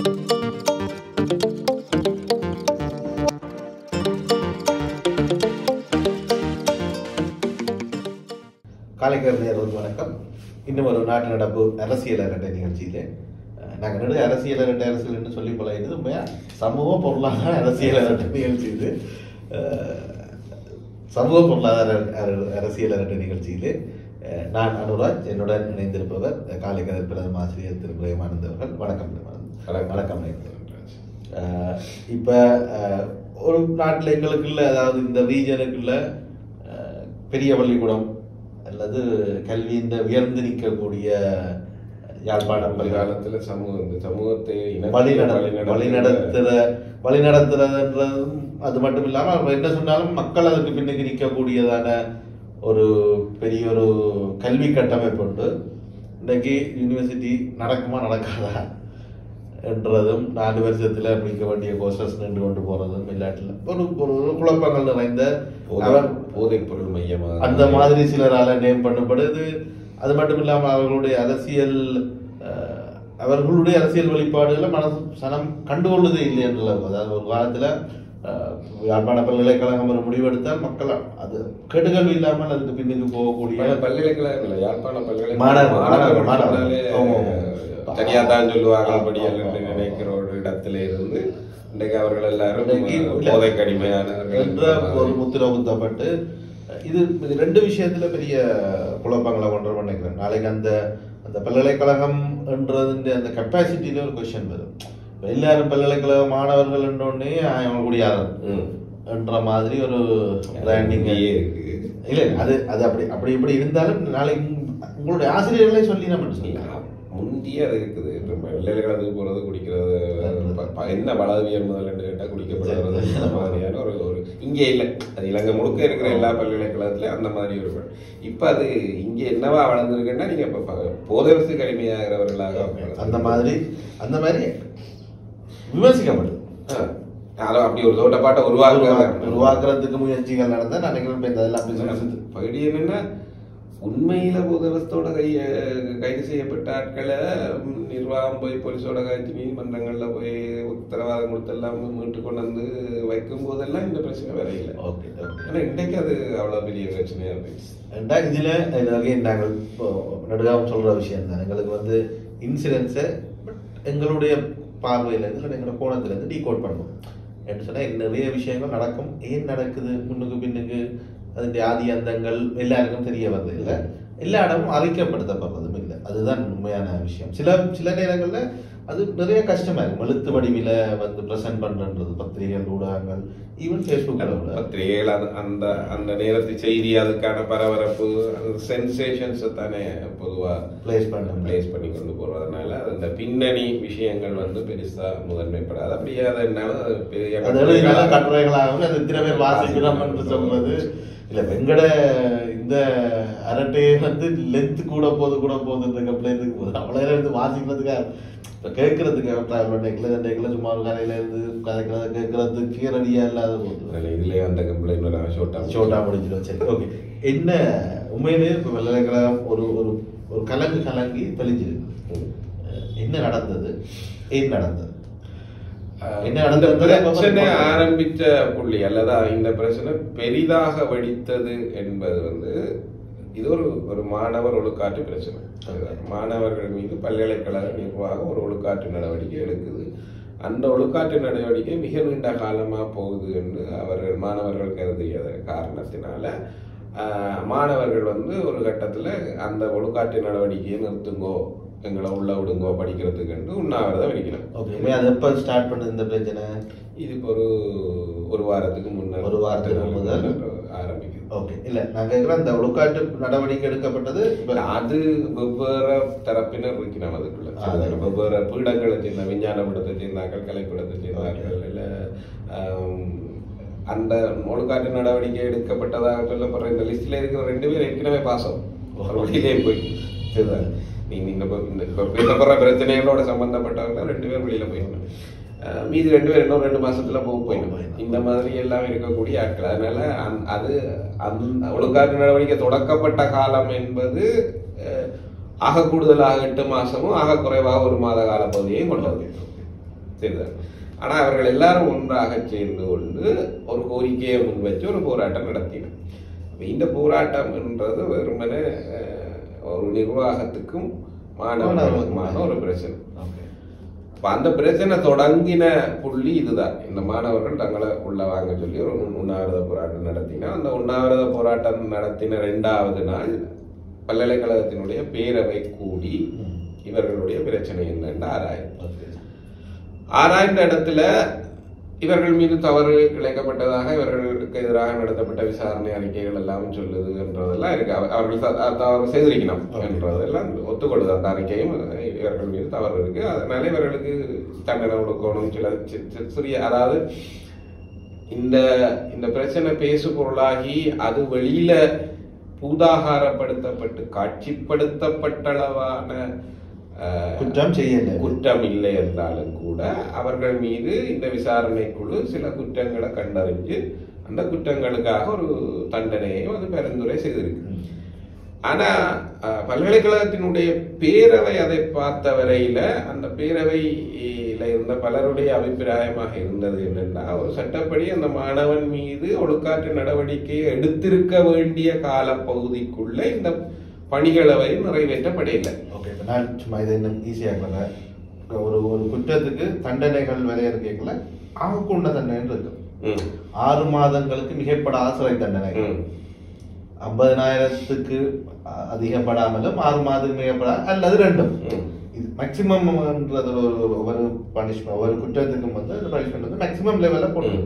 காலைக்கருணையர்களுக்கு வணக்கம். இன்னும் ஒரு நாட்டு நடப்பு அரசியல் அரட்டை நிகழ்ச்சியிலே நாங்கள் நடு அரசியல் அரட்டை அரசியல்னு சொல்லி பழகினது உண்மையாக சமூக பொருளாதார அரசியல் அரட்டை நிகழ்ச்சி. இது சமூக பொருளாதார அரசியல் அரட்டை நிகழ்ச்சியிலே நான் அனுராஜ், என்னுடன் இணைந்திருப்பவர் காலைக்கதிர் பிரதம ஆசிரியர் திரு பிரேமானந்த் அவர்கள். வணக்கம். வணக்கம். இப்போ ஒரு நாட்டில் எங்களுக்குள்ள, அதாவது இந்த ரீஜனுக்குள்ள பெரிய பள்ளிக்கூடம் அல்லது கல்வி இந்த உயர்ந்து நிற்கக்கூடிய யாழ்ப்பாணம் காலத்தில் சமூகத்தை வழிநடத்துறதுன்றதும் அது மட்டும் இல்லாமல் அவர் என்ன சொன்னாலும் மக்கள் அதுக்கு பின்னுக்கு நிற்கக்கூடியதான ஒரு பெரிய ஒரு கல்வி கட்டமைப்பு உண்டு. இன்றைக்கு யூனிவர்சிட்டி நடக்குமா நடக்காதா என்றதும் 4 வருஷத்துல முடிக்க வேண்டிய கோர்சஸ் நின்று கொண்டு போறதும் இல்லாட்டில் ஒரு ஒரு குழப்பங்கள் நிறைந்த போதைப் பொருள் மையமாக அந்த மாதிரி சிலரால நேம் பண்ணப்படுது. அது மட்டும் இல்லாமல் அவர்களுடைய அரசியல் வெளிப்பாடுகளை சனம் கண்டுகொள்வதே இல்லை என்ற, அதாவது ஒரு காலத்துல யாழ்ப்பாண பல்கலைக்கழகம் ஒரு முடிவெடுத்தால் மக்கள் அது கெடுகல்வி இல்லாமல் அதுக்கு பின்னுக்கு போகக்கூடிய பல்கலைக்கழகம் இல்லை, யாழ்ப்பாண தனியாதான் சொல்லுவாங்க படியல் என்று நினைக்கிற ஒரு இடத்துல இருந்து இன்றைக்கு அவர்கள் எல்லாரும் போதைக்கு அடிமையானவர்கள் என்ற ஒரு முத்திரை குத்தப்பட்டு இது 2 விஷயத்துல பெரிய குழப்பங்களை கொண்டு நினைக்கிறேன். நாளைக்கு அந்த பல்கலைக்கழகம் என்றது அந்த கெப்பாசிட்டியில ஒரு கொஸ்டின் வரும். எல்லாரும் பல்கலைக்கழக மாணவர்கள் என்றோடனே அவங்க முடியாது என்ற மாதிரி ஒரு பிராண்டிங் இருக்கு. இல்லை, அது அப்படி இப்படி இருந்தாலும் நாளைக்கு உங்களுடைய ஆசிரியர்களே சொல்லி நம்ம சொல்லலாம் முந்தியே அது இருக்குது. வெள்ளைகளுக்கு போறது, குடிக்கிறது, என்ன வளவியல் முதல் கேட்டால் குடிக்கப்படுறது, அந்த மாதிரியான ஒரு இங்கே இல்லை. அது இலங்கை முழுக்க இருக்கிற எல்லா பல்கலைக்கழகத்துலையும் அந்த மாதிரி ஒரு இப்போ அது இங்கே என்னவா வளர்ந்துருக்குன்னா நீங்கள் இப்போ போதவரசுக்கு அடிமையாகிறவர்களாக அந்த மாதிரி விமர்சிக்கப்படுது. அப்படி ஒரு தோட்டப்பாட்டை உருவாக்குறதுக்கு முயற்சிகள் நடந்தால் நினைக்கிறேன். பகுதி என்னன்னா உண்மையில போதவஸ்தோட கைது செய்யப்பட்ட ஆட்களை நிர்வாகம் போய் போலீஸோட காய்ச்சி நீதிமன்றங்கள்ல போய் உத்தரவாதம் கொடுத்தெல்லாம் மீட்டு கொண்டு வந்து வைக்கும் போதெல்லாம் இந்த பிரச்சனை வேற இல்லை. ஆனா இன்றைக்கு அது அவ்வளவு பெரிய பிரச்சனையா இருந்துச்சு. இதுல நாங்கள் நடுகாம சொல்ற விஷயம் தான், எங்களுக்கு இன்சிடென்ட்ஸை எங்களுடைய பார்வையில இருந்து எங்களோட கோணத்துல இருந்து டீகோட் பண்ணணும் என்று சொன்னா நிறைய விஷயங்கள் நடக்கும். ஏன் நடக்குது, முன்னுக்கு பின்னுக்கு அதனுடைய ஆதி அந்தங்கள் எல்லாருக்கும் தெரிய வருது இல்லை, எல்லா இடமும் அறிக்கைப்படுத்தப்படுறதும் இல்லை. அதுதான் உண்மையான விஷயம். சில நேரங்களில் அது நிறைய கஷ்டமா இருக்கும். எழுத்து வடிவில பிரசன்ட் பண்றது, பத்திரிகைகள், ஊடகங்கள், ஈவன் ஃபேஸ்புக்கில் பத்திரிகைகள் அந்த அந்த நேரத்து செய்தி, அதுக்கான பரபரப்பு, சென்சேஷன்ஸை தானே பொதுவாக பிளேஸ் பண்ணி கொண்டு போறதுனால அந்த பின்னணி விஷயங்கள் பெருசா முதன்மைப்படாது. அப்படியே அதை என்னாலும் கட்டுரைகளாகவும் அது திறமை வாசிக்கிறோம் என்று சொல்றது இல்லை. வெங்கட இந்த அரட்டையே லென்த் கூட போகுது கம்ப்ளைண்ட்டுக்கு போகுது. அவ்வளோ வாசிக்கிறதுக்காக இப்போ கேட்கறதுக்காக ட்ராவல் சும்மா ஒரு கரையில இருந்து கதைக்கிறத கேட்கறதுக்கு கீரடியா இல்லாத போகுது. இதுலேயே அந்த கம்ப்ளைண்ட் ஷோட்டா முடிஞ்சிடும். சரி, ஓகே. என்ன உண்மையிலேயே இப்போ வெள்ளக்கழகம் ஒரு ஒரு கலங்கி தெளிஞ்சிருக்கு. என்ன நடந்தது, ஏன் நடந்தது, பிரச்சனை ஆரம்பித்த புள்ளி அல்லதா இந்த பிரச்சனை பெரிதாக வெடித்தது என்பது இது ஒரு மாணவர் ஒழுக்காற்று பிரச்சனை. மாணவர்கள் மீது பல்கலைக்கழக நிர்வாகம் ஒரு ஒழுக்காற்று நடவடிக்கை எடுக்குது. அந்த ஒழுக்காற்று நடவடிக்கை மிக நீண்ட காலமாக போகுது என்று மாணவர்கள் கருதிய காரணத்தினால மாணவர்கள் ஒரு கட்டத்தில் அந்த ஒழுக்காற்று நடவடிக்கையை நிறுத்துங்கோ, எங்களை உள்ள விடுங்கோ படிக்கிறதுக்கு உண்ணாவிரதம் வைக்கலாம். ஓகே, அது எப்போ ஸ்டார்ட் பண்ணது இந்த பிரச்சனை? இதுக்கு ஒரு வாரத்துக்கு முன்னாடி, ஒரு வாரத்துக்கு முதல் ஆரம்பிக்குது. ஓகே, இல்லை நான் கேட்குறேன், அந்த ஒழுக்காட்டு நடவடிக்கை எடுக்கப்பட்டது அது வெவ்வேறு தரப்பினர் இருக்கிறான். அதுக்குள்ள வெவ்வேறு பீடங்களை சேர்ந்த விஞ்ஞான பீடத்தை சேர்ந்தார்கள், கலைப்பீடத்தை சேர்ந்தார்கள். இல்லை அந்த ஒழுக்காட்டு நடவடிக்கை எடுக்கப்பட்டதாக சொல்லப்படுற இந்த லிஸ்ட்ல இருக்கிற 2 பேர் ஏற்கனவே பாசம் வெளியிலே போய் நீங்க பேசப்படுற பிரச்சனைகளோட சம்பந்தப்பட்டவங்க 2 பேர் வெளியில போயிடணும். மீதி 2 பேர் இன்னும் 2 மாசத்துல போயிடும். இந்த மாதிரி எல்லாம் இருக்கக்கூடிய ஆட்கள். அதனால அது ஒழுங்காற்று நடவடிக்கை தொடக்கப்பட்ட காலம் என்பது ஆக கூடுதலாக 8 மாசமும் ஆக குறைவாக 1 மாத கால பகுதியையும் கொண்டது. சரிதான். ஆனா அவர்கள் எல்லாரும் ஒன்றாக சேர்ந்து கொண்டு ஒரு கோரிக்கையை முன்வச்சு ஒரு போராட்டம் நடத்தினர். இந்த போராட்டம் என்றது வெறுமனே ஒரு நிர்வாகத்துக்கும் மாணவர்களுக்குமான ஒரு பிரச்சனை. அந்த பிரச்சனை தொடங்கின புள்ளி இதுதான். இந்த மாணவர்கள் தங்களை உள்ள வாங்க சொல்லி ஒரு உண்ணாவிரத போராட்டம் நடத்தினா, அந்த உண்ணாவிரத போராட்டம் நடத்தின 2வது நாள் பல்கலைக்கழகத்தினுடைய பேரவை கூடி இவர்களுடைய பிரச்சனை என்னன்னு ஆராய்ந்த இடத்துல இவர்கள் மீது தவறு இழைக்கப்பட்டதாக இவர்களுக்கு எதிராக நடத்தப்பட்ட விசாரணை அறிக்கைகள் எல்லாம் சொல்லுது என்றதெல்லாம் இருக்கு. அவர்கள் தவறு செய்திருக்கணும் என்றதெல்லாம் ஒத்துக்கொள்ளுது. அந்த அறிக்கையும் இவர்கள் மீது தவறு இருக்கு, அதனால இவர்களுக்கு தண்டனை கொடுக்கணும். சிறிய அதாவது இந்த பிரச்சனை பேசு பொருளாகி அது வெளியில பூதாகாரப்படுத்தப்பட்டு காட்சிப்படுத்தப்பட்டளவான குற்றம் இல்லை என்றாலும் கூட அவர்கள் மீது இந்த விசாரணை குழு சில குற்றங்களை கண்டறிஞ்சு அந்த குற்றங்களுக்காக ஒரு தண்டனையையும் அது பரிந்துரை செய்திருக்கு. ஆனா பல்கலைக்கழகத்தினுடைய பேரவை அதை பார்த்த வரையில அந்த பேரவையில இருந்த பலருடைய அபிப்பிராயமாக இருந்தது என்னன்னா, ஒரு சட்டப்படி அந்த மாணவன் மீது ஒழுக்காற்று நடவடிக்கையை எடுத்திருக்க வேண்டிய காலப்பகுதிக்குள்ள இந்த பணிகளவை நிறைவேற்றப்படையில்லை. நான் சும்மா இதை இன்னும் ஈஸியாக ஒரு குற்றத்துக்கு தண்டனைகள் வரையறுக்கல ஆகுண்ட தண்டனை இருக்கு. 6 மாதங்களுக்கு மிகப்படாத சிறை தண்டனை, 50,000க்கு அதிகப்படாமலும் 6 மாதத்துக்கு மிகப்படாத அல்லது 2. இது மேக்சிமம்ன்றது ஒரு பனிஷ்மெண்ட். ஒரு குற்றத்துக்கும் வந்து பனிஷ்மெண்ட் வந்து மேக்சிமம் லெவல்ல போடுது.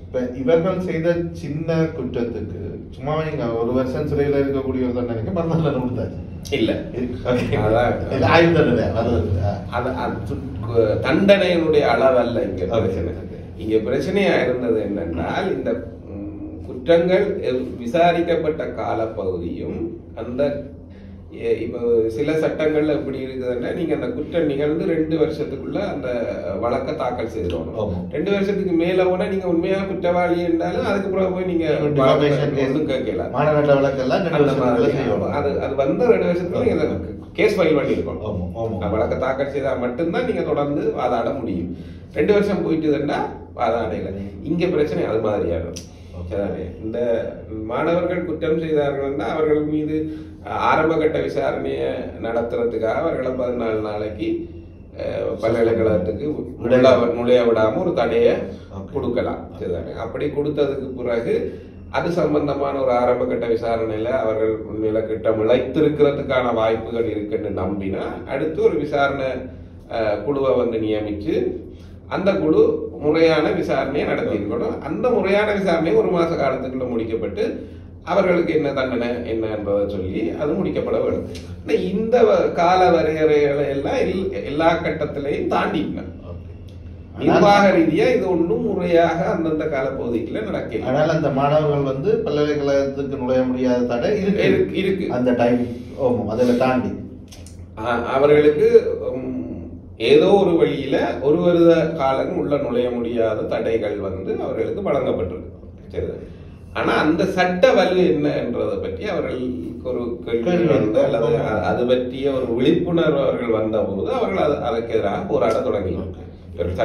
இப்ப இவர்கள் செய்த சின்ன குற்றத்துக்கு சும்மா நீங்க 1 வருஷம் சிறையில் இருக்கக்கூடிய ஒரு தண்டனைக்கு மரண கொடுத்தாச்சு இல்ல. தண்டனையினுடைய அளவல்ல இங்க பிரச்சனை. இங்க பிரச்சனையா இருந்தது என்னென்றால், இந்த குற்றங்கள் விசாரிக்கப்பட்ட காலப்பகுதியும் அந்த இப்போ சில சட்டங்கள்ல எப்படி இருக்குதுன்னா, நீங்க அந்த குற்றம் நிகழ்ந்து 2 வருஷத்துக்குள்ள அந்த வழக்கை தாக்கல் செய்திடணும். 2 வருஷத்துக்கு மேல போனா நீங்க உண்மையா குற்றவாளி இருந்தாலும் அதுக்கு பிறகு போய் நீங்க ஒன்றும் கேட்கலாம். அது வந்த 2 வருஷத்துக்கு நீங்க கேஸ் ஃபைல் பண்ணி இருக்கணும். வழக்கை தாக்கல் செய்தா மட்டும்தான் நீங்க தொடர்ந்து வாதாட முடியும். 2 வருஷம் போயிட்டுதுன்னா வாதாடையில. இங்க பிரச்சனை அது மாதிரியாகும். இந்த மாணவர்கள் குற்றம் செய்தார்கள்னா அவர்கள் மீது ஆரம்ப கட்ட விசாரணையை நடத்துறதுக்காக அவர்களை 14 நாளைக்கு பல்கலைக்கழகத்துக்கு நுழைய விடாம ஒரு தடையை கொடுக்கலாம். சரிதானே? அப்படி கொடுத்ததுக்கு பிறகு அது சம்பந்தமான ஒரு ஆரம்ப கட்ட விசாரணையில அவர்கள் உண்மையில கிட்டம் இழைத்திருக்கிறதுக்கான வாய்ப்புகள் இருக்குன்னு நம்பினா அடுத்து ஒரு விசாரணை குழுவை வந்து நியமிச்சு அந்த குழு முறையான விசாரணையை நடத்தி இருக்கணும். அந்த முறையான விசாரணை 1 மாச காலத்துக்குள்ள முடிக்கப்பட்டு அவர்களுக்கு என்ன தண்டனை என்னன்றதை சொல்லி அது முடிக்கப்பட வேண்டும். இந்த கால வரையறைகளை எல்லாம் எல்லா கட்டத்திலையும் தாண்டிக்கணும். நிர்வாக ரீதியா இது ஒன்றும் முறையாக அந்தந்த காலப்பகுதிக்குள்ள நடக்கல. ஆனால் அந்த மாணவர்கள் வந்து பல்கலைக்கழகத்துக்கு நுழைய முடியாத தடை இருக்கு அந்த டைம். அதில் தாண்டி அவர்களுக்கு ஏதோ ஒரு வழியில 1 வருட காலம் உள்ள நுழைய முடியாத தடைகள் வந்து அவர்களுக்கு வழங்கப்பட்டிருக்கு. சரி, ஆனா அந்த சட்ட வலு என்ன என்றதை பற்றி அவர்களுக்கு ஒரு கேள்வி வந்து அல்லது அது பற்றிய ஒரு விழிப்புணர்வு அவர்கள் வந்த போது அவர்கள் அதற்கு எதிராக போராட தொடங்கினாங்க. இவர்கள்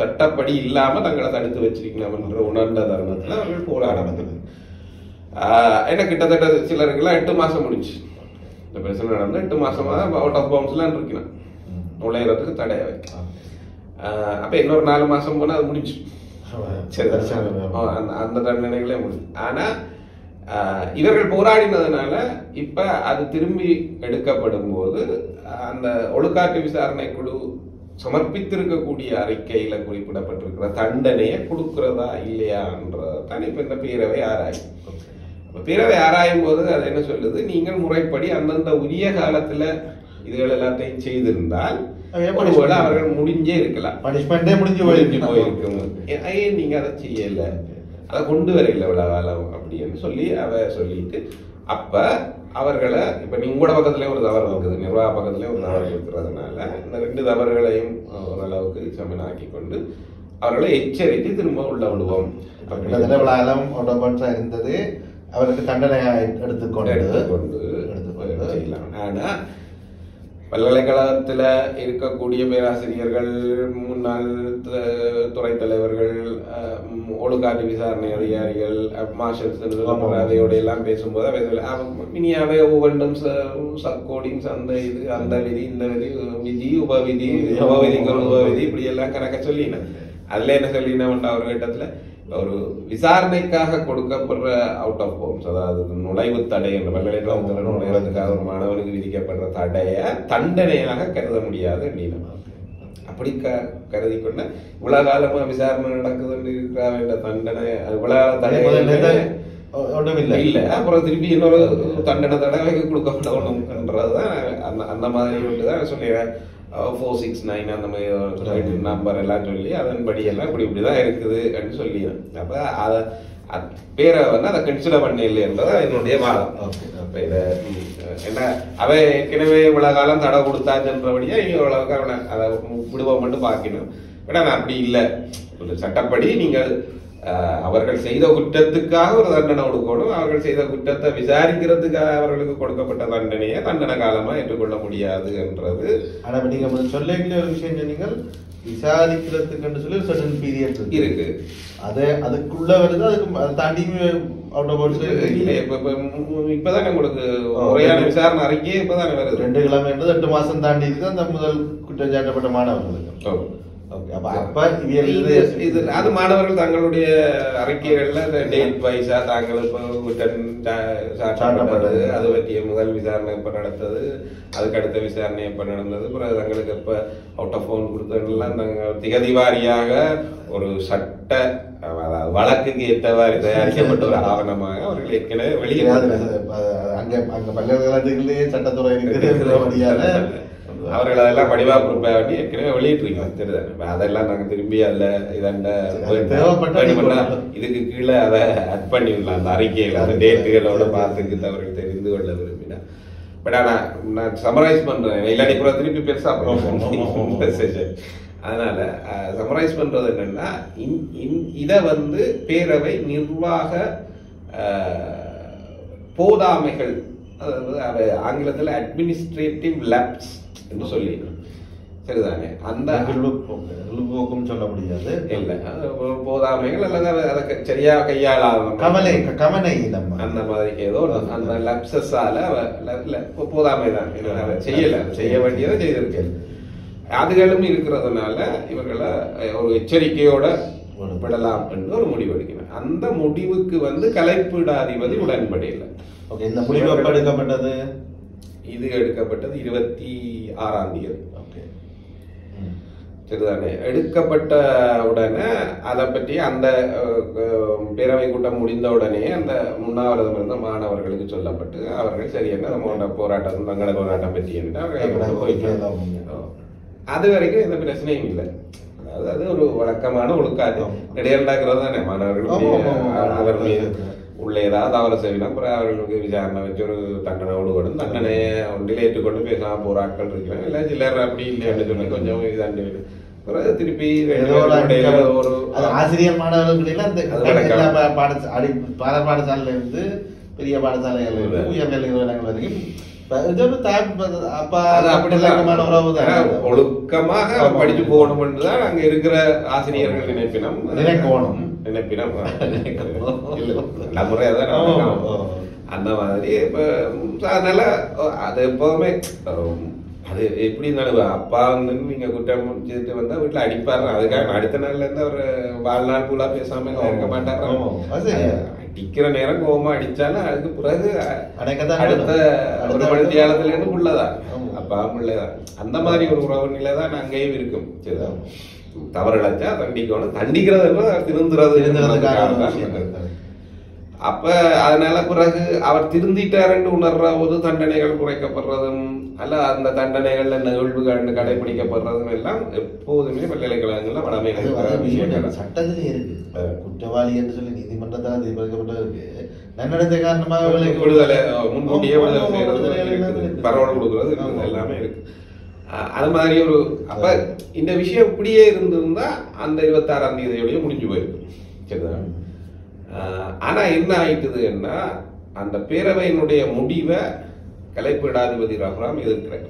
சட்டப்படி இல்லாம தங்களை தடுத்து வச்சிருக்கணும் என்ற உணர்ந்த தருணத்துல அவர்கள் போராட வந்தது. ஏன்னா கிட்டத்தட்ட சிலருக்குலாம் 8 மாசம் முடிச்சு இந்த பிரச்சனை நடந்து 8 மாசமா தான் அவுட் ஆஃப் பவுண்ட்ஸ்லாம் இருக்கணும், நுழையிறதுக்கு தடையா வைக்கலாம். அப்ப இன்னொரு 4 மாசம் போனா அது முடிச்சு அந்த தண்டனைகளே முடியும். ஆனா இவர்கள் போராடினதுனால இப்ப அது திரும்பி எடுக்கப்படும் போது அந்த ஒழுக்காற்று விசாரணை குழு சமர்ப்பித்திருக்கக்கூடிய அறிக்கையில குறிப்பிடப்பட்டிருக்கிற தண்டனையை கொடுக்கிறதா இல்லையான்றதான் இப்ப இந்த பேரவை ஆராயும். பேரவை ஆராயும் போது அது என்ன சொல்லுது, நீங்கள் முறைப்படி அந்தந்த உரிய காலத்துல இதுகள் எல்லாத்தையும் செய்திருந்தால் அவர்கள் முடிஞ்சே இருக்கலாம், பனிஷ்மெண்டே முடிஞ்சு போயிருக்கும். ஏன் நீங்க அதை செய்யல, அதை கொண்டு வரல இவ்வளவு காலம் அப்படின்னு சொல்லி அவ சொல்லிட்டு அப்ப அவர்களை இப்ப நீங்க கூட பக்கத்துல ஒரு தவறு இருக்குது, நிர்வாக பக்கத்துல ஒரு தவறு இருக்கிறதுனால இந்த 2 தவறுகளையும் ஓரளவுக்கு சமனாக்கி கொண்டு அவர்களை எச்சரித்து திரும்ப உள்ள விடுவோம் இருந்தது. அவருக்கு தண்டனை எடுத்துக்கொண்டு செய்யலாம். ஆனா பல்கலைக்கழகத்தில் இருக்கக்கூடிய பேராசிரியர்கள், முன்னாள் துறை தலைவர்கள், ஒழுக்காட்டு விசாரணை அதிகாரிகள், மார்ஷல்ஸ் அவையோட எல்லாம் பேசும்போது மினியாவே ஒவ்வொன்றும் சப்கோடிங்ஸ், அந்த இது, அந்த விதி, இந்த விதி, விதி, உபவிதி, உபவிதி, இப்படி எல்லாம் கணக்க சொல்லினேன். அதுல என்ன சொல்லினேன் ஒரு கட்டத்துல, ஒரு விசாரணைக்காக கொடுக்கப்படுற அவுட் ஆஃப் பவுண்ட்ஸ், அதாவது நுழைவு தடை என்ற பல்கலைக்கழகத்தில் நுழைவதற்காக ஒரு மாணவனுக்கு விதிக்கப்படுற தடையை தண்டனையாக கருத முடியாது அப்படின்னா, அப்படி கருதி கொண்ட இவ்வளவு காலமா விசாரணை நடக்குதுன்னு இருக்கிற வேண்டிய தண்டனை இவ்வளவு தடை இல்ல, அப்புறம் திருப்பி இன்னொரு தண்டனை தடவை கொடுக்கப்படணும்ன்றதுதான் அந்த மாதிரி விட்டுதான் சொல்லிடுறேன். 469 அந்த மாதிரி நம்பர் எல்லாம் சொல்லி அதன்படி எல்லாம் இப்படிதான் இருக்குது அப்படின்னு சொல்லி, அப்ப அத பேரை வந்து அதை கன்சிடர் பண்ண இல்லைன்றத என்னுடைய வாதம். இதை என்ன அவ ஏற்கனவே இவ்வளவு காலம் தடை கொடுத்தாச்சுன்றபடியா இவ்வளவுக்கு அவனை அதை விடுவோம் மட்டும் பார்க்கணும். நான் அப்படி இல்லை, சட்டப்படி நீங்கள் அவர்கள் செய்த குற்றத்துக்காக ஒரு தண்டனை கொடுக்கணும், அவர்கள் செய்த குற்றத்தை விசாரிக்கிறதுக்காக அவர்களுக்கு கொடுக்கப்பட்ட தண்டனையை தண்டனை காலமா ஏற்றுக்கொள்ள முடியாது என்றது. ஆனா நீங்க சொல்லக்கூடிய ஒரு விஷயம் சொன்னீங்க, விசாரிக்கிறதுக்கு சொல்லி ஒரு சர்டன் பீரியட் இருக்கு, அதுக்குள்ள வருது, அதுக்கு அதை தாண்டி இப்பதான் உங்களுக்கு முறையான விசாரணை அறிக்கையே இப்பதான் வருது. 2 கிழமை 8 மாசம் தாண்டி இருக்கு அந்த முதல் குற்றம் சாட்டப்பட்ட மாணவர்களுக்கு. அது மாணவர்கள் தங்களுடைய அறிக்கைகள்ல டேட் வைஸா தாங்கள் சாட்டப்பட்டது, அது பற்றிய முதல் விசாரணை எப்ப நடந்தது, அதுக்கு அடுத்த விசாரணை எப்ப நடந்தது, பிறகு தங்களுக்கு எப்ப அவுட் ஆஃப் பவுண்ட் கொடுத்ததெல்லாம் நாங்கள் திகதி வாரியாக ஒரு சட்ட வழக்குக்கு ஏற்றவாறு தயாரிக்கப்பட்ட ஒரு ஆவணமாக அவர்கள் ஏற்கனவே வெளியே அங்க பல்கலைக்கழகத்திலேயே சட்டத்துறை இருக்கிற அவர்கள் அதெல்லாம் படிவா பொறுப்பாக ஏற்கனவே வெளியிட்டிருக்கோம். தெரியுது, அதெல்லாம் நாங்க திரும்பி அதுல இதண்ட இதுக்கு கீழே அதை அட் பண்ணிடலாம். அந்த அறிக்கைகள் அந்த டேட்டுகளோட பார்த்துக்கு அவர்கள் தெரிந்து கொள்ள விரும்பினா. பட் ஆனா நான் சமரைஸ் பண்றேன், இல்லாட்டி கூட திருப்பி பெருசா அதனால சமரைஸ் பண்றது என்னன்னா, இத வந்து பேரவை நிர்வாக போதாமைகள், அதாவது ஆங்கிலத்தில் அட்மினிஸ்ட்ரேட்டிவ் லேப்ஸ் என்று சொல்லி, சரிதானே, அந்த போக்கும் சொல்ல முடியாது, இல்ல போதாமைகள் அல்லது அதை சரியா கையாளாத கவனை அந்த மாதிரி ஏதோ அந்த லப்சஸால போதாமை தான் செய்ய வேண்டியதை செய்திருக்கேன். அதுகளும் இருக்கிறதுனால இவர்களை ஒரு எச்சரிக்கையோட விடலாம் என்று ஒரு முடிவு எடுக்கணும். அந்த முடிவுக்கு வந்து கலைப்பீடாதிபதி உடன்படையில. இந்த முடிவு எப்ப எடுக்கப்பட்டது? இது எடுக்கப்பட்டது 26ஆம் தேதி. சரிதானே, எடுக்கப்பட்ட உடனே அதை பற்றி அந்த பேரவை கூட்டம் முடிந்த உடனே அந்த உண்ணாவிரதம் இருந்த மாணவர்களுக்கு சொல்லப்பட்டு அவர்கள் சரி என்ன நம்மளோட போராட்டம், தங்கள போராட்டம் பற்றி அது வரைக்கும் எந்த பிரச்சனையும் இல்லை. அதாவது அது ஒரு வழக்கமான ஒழுக்காது இடையண்டாக்குறது தானே. மாணவர்கள் அவர் உள்ள ஏதாவது தவறு செய்யணும், அப்புறம் அவர்களுக்கு விசாரணை வச்சு ஒரு தண்டனை கொடுக்கணும். தண்டனையை ஒன்றில் ஏற்றுக்கொண்டு பேசாம போராட்கள் இருக்கிறாங்க. இல்லை சிலர் அப்படி இல்லைன்னு சொல்லி கொஞ்சம் இதாண்டு திருப்பி ஒரு ஆசிரியர் மாணவர்கள் பாடசாலையில இருந்து பெரிய பாடசாலைகள் இருந்து உயர்நிலை நிறுவனங்கள் வரைக்கும் ஒழுக்கமாக படிச்சு போகணும் என்றுதான் அங்க இருக்கிற ஆசிரியர்கள் நினைப்பினம் அந்த மாதிரி. அதனால அது எப்பவுமே அது எப்படி இருந்தாலும் அப்பா வந்து நீங்க குற்றம் செய்துட்டு வந்தா வீட்டுல அடிப்பாரு. அதுக்காக அடுத்த நாள்ல இருந்து அவர் வாழ்நாள் ஃபுல்லா பேசாம இருக்க மாட்டாரு. அடிக்கிற நேரம் கோபமா அடிச்சாலும் அதுக்கு பிறகு அடுத்த ஒரு மணித்தியாலத்துல இருந்து புள்ளதான், அப்பா பிள்ளைதான். அந்த மாதிரி ஒரு உறவு நிலை தான் அங்கேயும் இருக்கும். சரிதான், தவறு இழைச்சா தண்டிக்கணும், தண்டிக்கிறது திருந்துறது. அப்ப அதனால பிறகு அவர் திருந்திட்டார் உணர்ற போது தண்டனைகள் குறைக்கப்படுறதும் அல்ல, அந்த தண்டனைகள்ல நிகழ்வுகள் கடைபிடிக்கப்படுறதும் எல்லாம் எப்போதுமே பல்கலைக்கழகங்கள்ல வடமைகள் சட்டத்திலே இருக்கு. குற்றவாளி என்று சொல்லி நீதிமன்றத்தால் தீர்ப்பளிக்கப்பட்டதற்கு நன்னடத்தை காரணமாக விடுதலை, முன்கூட்டியே விடுதலை செய்யறது, பரவல் கொடுக்கறது எல்லாமே இருக்கு. அது மாதிரி ஒரு அப்ப இந்த விஷயம் இப்படியே இருந்திருந்தா அந்த 26ஆம் தேதியோடய முடிஞ்சு போயிருக்கு. சரிதான். ஆனா என்ன ஆயிட்டுதுன்னா, அந்த பேரவையினுடைய முடிவை கலைப்பீடாதிபதி ரகுராம் எதிர்க்கிறார்.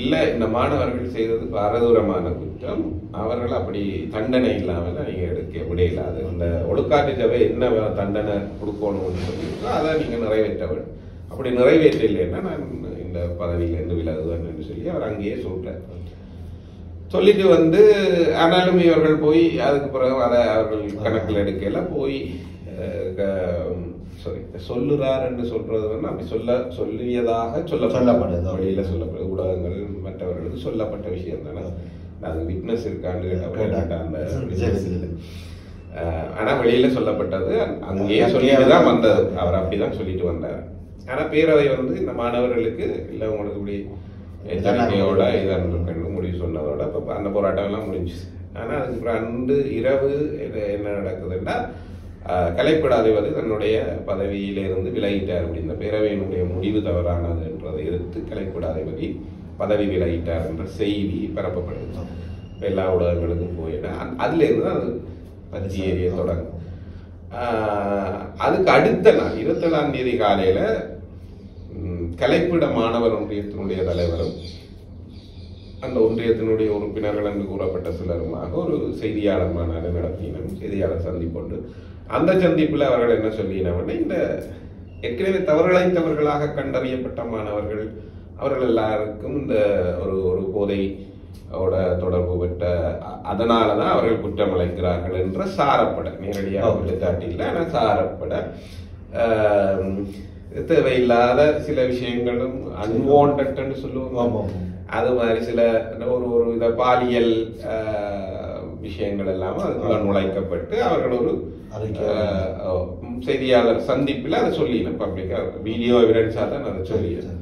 இல்லை இந்த மாணவர்கள் செய்தது பாரதூரமான குற்றம், அவர்கள் அப்படி தண்டனை இல்லாமல் நீங்கள் எடுக்க விடையில்லாது. இந்த ஒழுக்காற்று சபை என்ன தண்டனை கொடுக்கணும்னு சொல்லியிருக்கோ அதை நீங்கள் நிறைவேற்ற வேண்டும். அப்படி நிறைவேற்ற இல்லைன்னா நான் இந்த பதவியிலேருந்து விலகுவேன்னு சொல்லி அவர் அங்கேயே சொல்றார். சொல்லிட்டு ஆனாலும் இவர்கள் போய் அதுக்கு பிறகு அதை அவர்கள் கணக்கில் எடுக்கல போய் சொல்லுறார் என்று சொல்றது அப்படி சொல்லியதாக சொல்லப்படுது, வழியில சொல்லப்படுது, ஊடகங்கள் மற்றவர்களுக்கு சொல்லப்பட்ட விஷயம் தானே. அது விட்னஸ் இருக்கான்னு கேட்டாங்க. ஆனா வெளியில சொல்லப்பட்டது அங்கேயே சொல்லிட்டுதான் வந்தது. அவர் அப்படிதான் சொல்லிட்டு வந்தார். ஆனா பேரவை இந்த மாணவர்களுக்கு இல்ல உங்களுக்கு இப்படி எச்சரிக்கையோட இதன் முடிவு சொன்னதோட அந்த போராட்டம் எல்லாம் முடிஞ்சுச்சு. ஆனா அதுக்கப்புறம் அன்று இரவு என்ன நடக்குதுன்னா கலைப்படாதவர் தன்னுடைய பதவியிலிருந்து விலகிட்டார். அப்படின்ற பேரவையினுடைய முடிவு தவறானது என்றதை எதிர்த்து கலைப்படாதபடி பதவி விலகிட்டார் என்ற செய்தி பரப்பப்படுது. எல்லா ஊடகங்களுக்கும் போயிட்டு அதுல இருந்து அது பற்றி ஏறிய தொடங்கும். அதுக்கு அடுத்த நாள் 27ஆம் தேதி காலையில கலைப்பிட மாணவர் ஒன்றியத்தினுடைய தலைவரும் அந்த ஒன்றியத்தினுடைய உறுப்பினர்கள் என்று கூறப்பட்ட சிலருமாக ஒரு செய்தியாளர் மாநாடு நடத்தினோம். செய்தியாளர் சந்திப்பொண்டு அந்த சந்திப்பில் அவர்கள் என்ன சொல்லினோம்னா இந்த ஏற்கனவே தவறிழைத்தவர்களாக கண்டறியப்பட்ட மாணவர்கள் அவர்கள் எல்லாருக்கும் இந்த ஒரு போதையோட தொடர்பு பெற்ற அதனாலதான் அவர்கள் குற்றம் அழைக்கிறார்கள் என்ற சாரப்பட நேரடியாக காட்டியில் ஆனால் சாரப்பட தேவையில்லாத சில விஷயங்களும் அன்வான்ட்னு சொல்லுவாங்க. அது மாதிரி சில ஒரு வித பாலியல் விஷயங்கள் எல்லாம் அதுக்குள்ள நுழைக்கப்பட்டு அவர்கள் ஒரு செய்தியாளர் சந்திப்பில் அதை சொல்லினேன். பப்ளிக்கா வீடியோ எவிடன்ஸா தான் அதை சொல்லிடுறேன்.